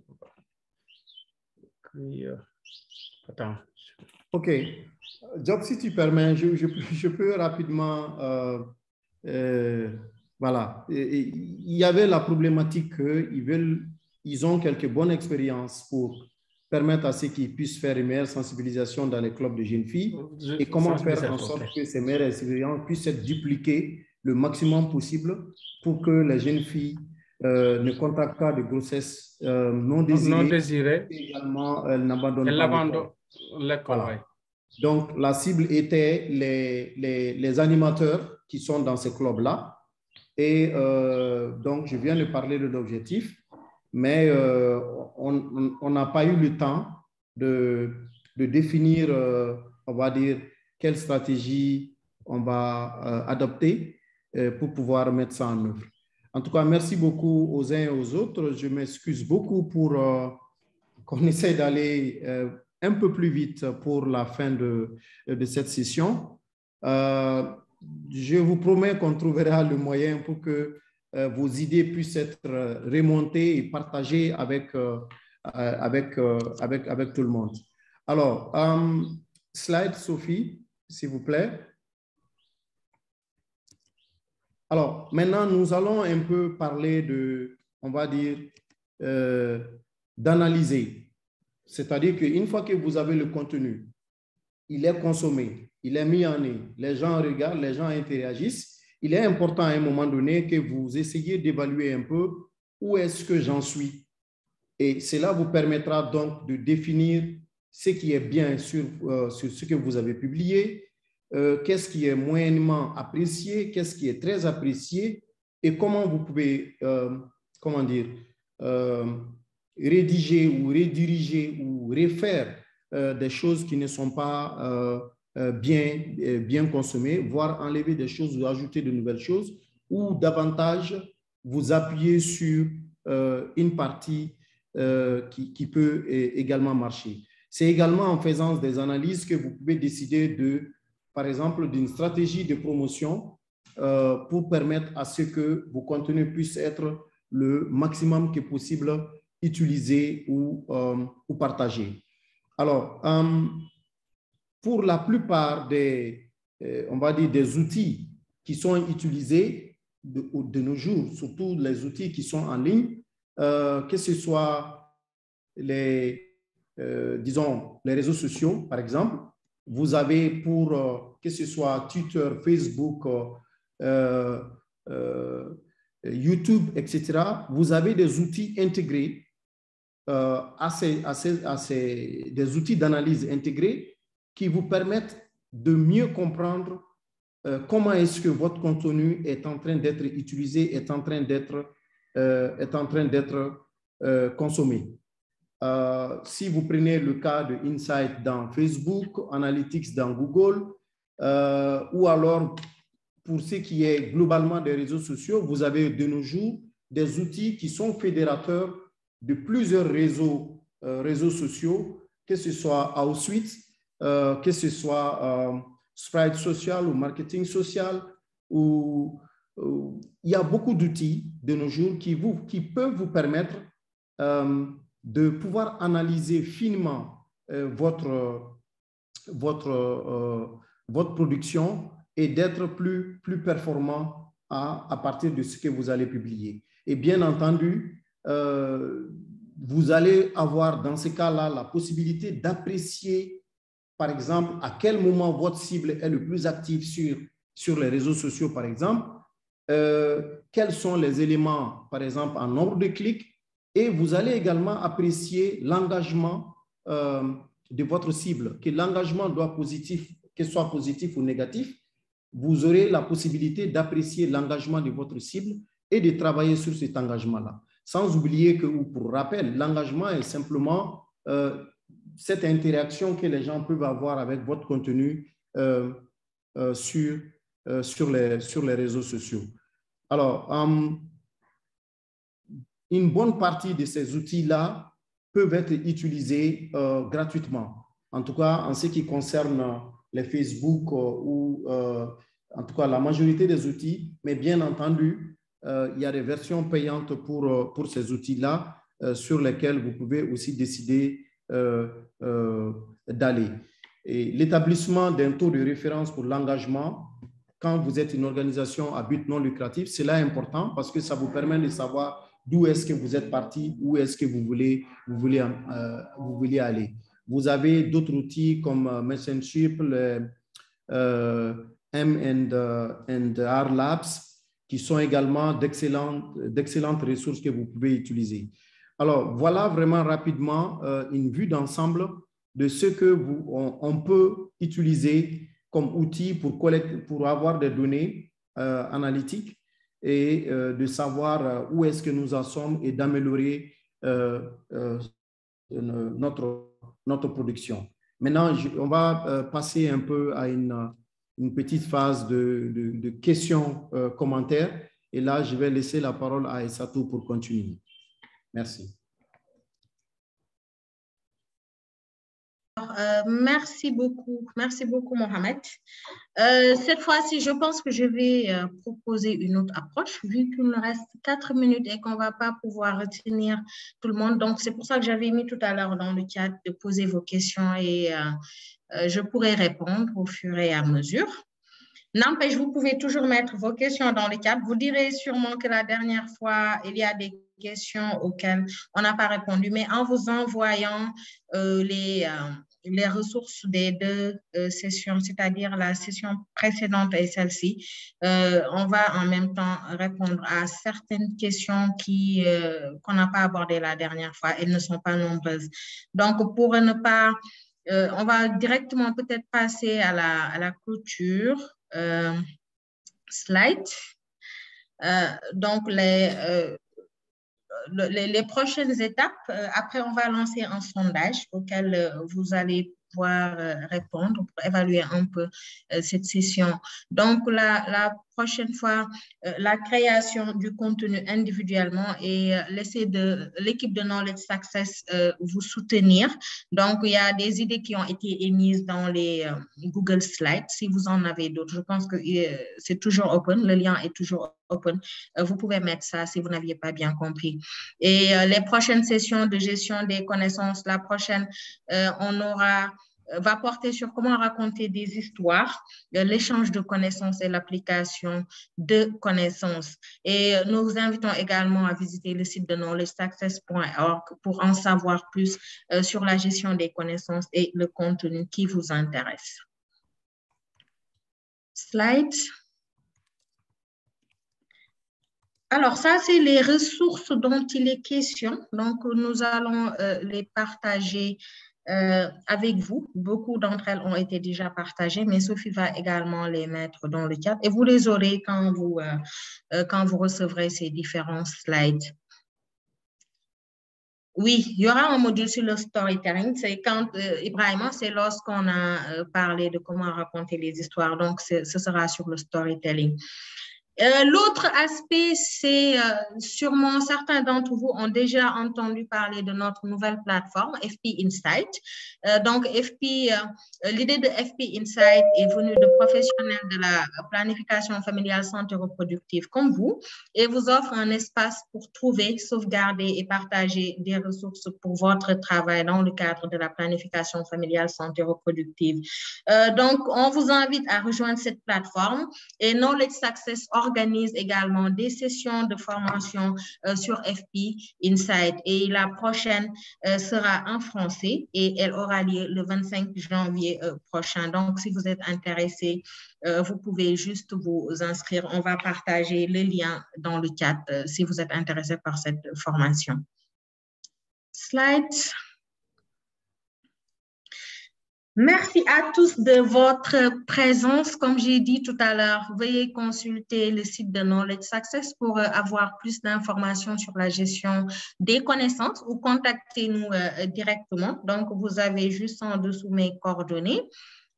Attends. OK. Job, si tu permets, je peux rapidement... voilà. Il y avait la problématique qu'ils ont quelques bonnes expériences pour permettre à ceux qui puissent faire une meilleure sensibilisation dans les clubs de jeunes filles et comment faire en sorte que ces meilleures expériences puissent être dupliquées le maximum possible pour que les jeunes filles ne contractent pas de grossesse non désirée. Et également, elles n'abandonnent pas l'école. Voilà. Donc, la cible était les animateurs qui sont dans ces clubs-là. Et donc, je viens de parler de l'objectif, mais on n'a pas eu le temps de définir, on va dire, quelle stratégie on va adopter pour pouvoir mettre ça en œuvre. En tout cas, merci beaucoup aux uns et aux autres. Je m'excuse beaucoup pour qu'on essaie d'aller un peu plus vite pour la fin de cette session. Je vous promets qu'on trouvera le moyen pour que vos idées puissent être remontées et partagées avec tout le monde. Alors, slide, Sophie, s'il vous plaît. Alors, maintenant, nous allons un peu parler de, on va dire, d'analyser. C'est-à-dire qu'une fois que vous avez le contenu, il est consommé, il est mis en œuvre, les gens regardent, les gens interagissent, il est important à un moment donné que vous essayiez d'évaluer un peu où est-ce que j'en suis. Et cela vous permettra donc de définir ce qui est bien sur ce que vous avez publié, qu'est-ce qui est moyennement apprécié, qu'est-ce qui est très apprécié et comment vous pouvez, comment dire, rédiger ou rediriger ou refaire des choses qui ne sont pas bien consommées, voire enlever des choses ou ajouter de nouvelles choses, ou davantage vous appuyer sur une partie qui peut également marcher. C'est également en faisant des analyses que vous pouvez décider de, par exemple, d'une stratégie de promotion pour permettre à ce que vos contenus puissent être le maximum que possible utilisés ou partagés. Alors, pour la plupart des, on va dire, des outils qui sont utilisés, de nos jours, surtout les outils qui sont en ligne, que ce soit disons, les réseaux sociaux, par exemple. Vous avez pour, que ce soit Twitter, Facebook, YouTube, etc., vous avez des outils intégrés, des outils d'analyse intégrés qui vous permettent de mieux comprendre comment est-ce que votre contenu est en train d'être utilisé, est en train d'être consommé. Si vous prenez le cas de Insight dans Facebook, Analytics dans Google, ou alors pour ce qui est globalement des réseaux sociaux, vous avez de nos jours des outils qui sont fédérateurs de plusieurs réseaux sociaux, que ce soit Outsuite, que ce soit Sprite Social ou Marketing Social, il y a beaucoup d'outils de nos jours qui peuvent vous permettre de pouvoir analyser finement votre production et d'être plus performant à partir de ce que vous allez publier. Et bien entendu, vous allez avoir dans ce cas-là la possibilité d'apprécier, par exemple, à quel moment votre cible est le plus active sur les réseaux sociaux, par exemple, quels sont les éléments, par exemple, en nombre de clics, et vous allez également apprécier l'engagement de votre cible, que l'engagement soit positif ou négatif. Vous aurez la possibilité d'apprécier l'engagement de votre cible et de travailler sur cet engagement-là. Sans oublier que, pour rappel, l'engagement est simplement cette interaction que les gens peuvent avoir avec votre contenu sur les réseaux sociaux. Alors, une bonne partie de ces outils-là peuvent être utilisés gratuitement. En tout cas, en ce qui concerne les Facebook ou en tout cas la majorité des outils, mais bien entendu, il y a des versions payantes pour ces outils-là sur lesquels vous pouvez aussi décider d'aller. Et l'établissement d'un taux de référence pour l'engagement, quand vous êtes une organisation à but non lucratif, c'est là important parce que ça vous permet de savoir d'où est-ce que vous êtes parti, où est-ce que vous voulez aller. Vous avez d'autres outils comme Messengership, M&R Labs, qui sont également d'excellentes ressources que vous pouvez utiliser. Alors, voilà vraiment rapidement une vue d'ensemble de ce qu'on peut utiliser comme outil pour avoir des données analytiques et de savoir où est-ce que nous en sommes et d'améliorer notre production. Maintenant, on va passer un peu à une petite phase de questions, commentaires. Et là, je vais laisser la parole à Aissatou pour continuer. Merci. Merci beaucoup, Mohamed. Cette fois-ci, je pense que je vais proposer une autre approche, vu qu'il nous reste 4 minutes et qu'on ne va pas pouvoir retenir tout le monde. Donc, c'est pour ça que j'avais mis tout à l'heure dans le chat de poser vos questions et je pourrai répondre au fur et à mesure. N'empêche, vous pouvez toujours mettre vos questions dans le chat. Vous direz sûrement que la dernière fois, il y a des questions auxquelles on n'a pas répondu, mais en vous envoyant les ressources des deux sessions, c'est-à-dire la session précédente et celle-ci, on va en même temps répondre à certaines questions qu'on n'a pas abordées la dernière fois. Elles ne sont pas nombreuses. Donc, pour ne pas... on va directement peut-être passer à la clôture. Slide. Donc, les prochaines étapes, après, on va lancer un sondage auquel vous allez pouvoir répondre pour évaluer un peu cette session. Donc, la prochaine fois, la création du contenu individuellement et laisser l'équipe de Knowledge Success vous soutenir. Donc, il y a des idées qui ont été émises dans les Google Slides. Si vous en avez d'autres, je pense que c'est toujours open. Le lien est toujours open. Vous pouvez mettre ça si vous n'aviez pas bien compris. Et les prochaines sessions de gestion des connaissances, la prochaine, on aura va porter sur comment raconter des histoires, l'échange de connaissances et l'application de connaissances. Et nous vous invitons également à visiter le site de knowledgesuccess.org pour en savoir plus sur la gestion des connaissances et le contenu qui vous intéresse. Slide. Alors, ça, c'est les ressources dont il est question. Donc, nous allons les partager avec vous. Beaucoup d'entre elles ont été déjà partagées, mais Sophie va également les mettre dans le chat et vous les aurez quand vous recevrez ces différents slides. Oui, il y aura un module sur le storytelling. C'est quand, Ibrahima, c'est lorsqu'on a parlé de comment raconter les histoires. Donc, ce sera sur le storytelling. L'autre aspect, c'est sûrement certains d'entre vous ont déjà entendu parler de notre nouvelle plateforme FP Insight. Donc, l'idée de FP Insight est venue de professionnels de la planification familiale santé reproductive comme vous et vous offre un espace pour trouver, sauvegarder et partager des ressources pour votre travail dans le cadre de la planification familiale santé reproductive. Donc, on vous invite à rejoindre cette plateforme et Knowledge Success organise également des sessions de formation sur FP Insight et la prochaine sera en français et elle aura lieu le 25 janvier prochain. Donc, si vous êtes intéressé, vous pouvez juste vous inscrire. On va partager le lien dans le chat si vous êtes intéressé par cette formation. Slide. Merci à tous de votre présence. Comme j'ai dit tout à l'heure, veuillez consulter le site de Knowledge Success pour avoir plus d'informations sur la gestion des connaissances ou contactez-nous directement. Donc, vous avez juste en dessous mes coordonnées.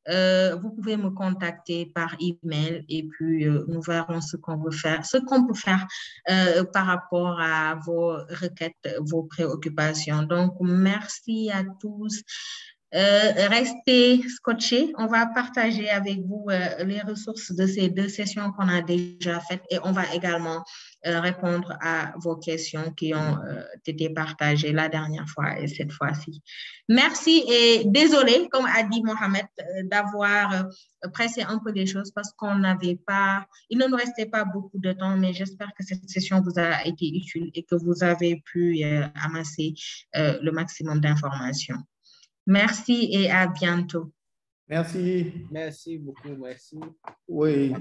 Vous pouvez me contacter par email et puis nous verrons ce qu'on peut faire par rapport à vos requêtes, vos préoccupations. Donc, merci à tous. Restez scotchés. On va partager avec vous les ressources de ces 2 sessions qu'on a déjà faites et on va également répondre à vos questions qui ont été partagées la dernière fois et cette fois-ci. Merci et désolé, comme a dit Mohamed, d'avoir pressé un peu les choses parce qu'on n'avait pas, il ne nous restait pas beaucoup de temps, mais j'espère que cette session vous a été utile et que vous avez pu amasser le maximum d'informations. Merci et à bientôt. Merci. Merci beaucoup, merci. Oui.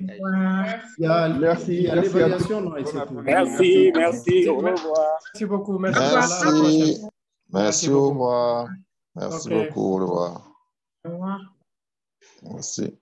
Merci. L'évaluation. Merci. Au revoir. Merci beaucoup. Merci, au revoir. Merci beaucoup, au revoir. Au revoir. Merci.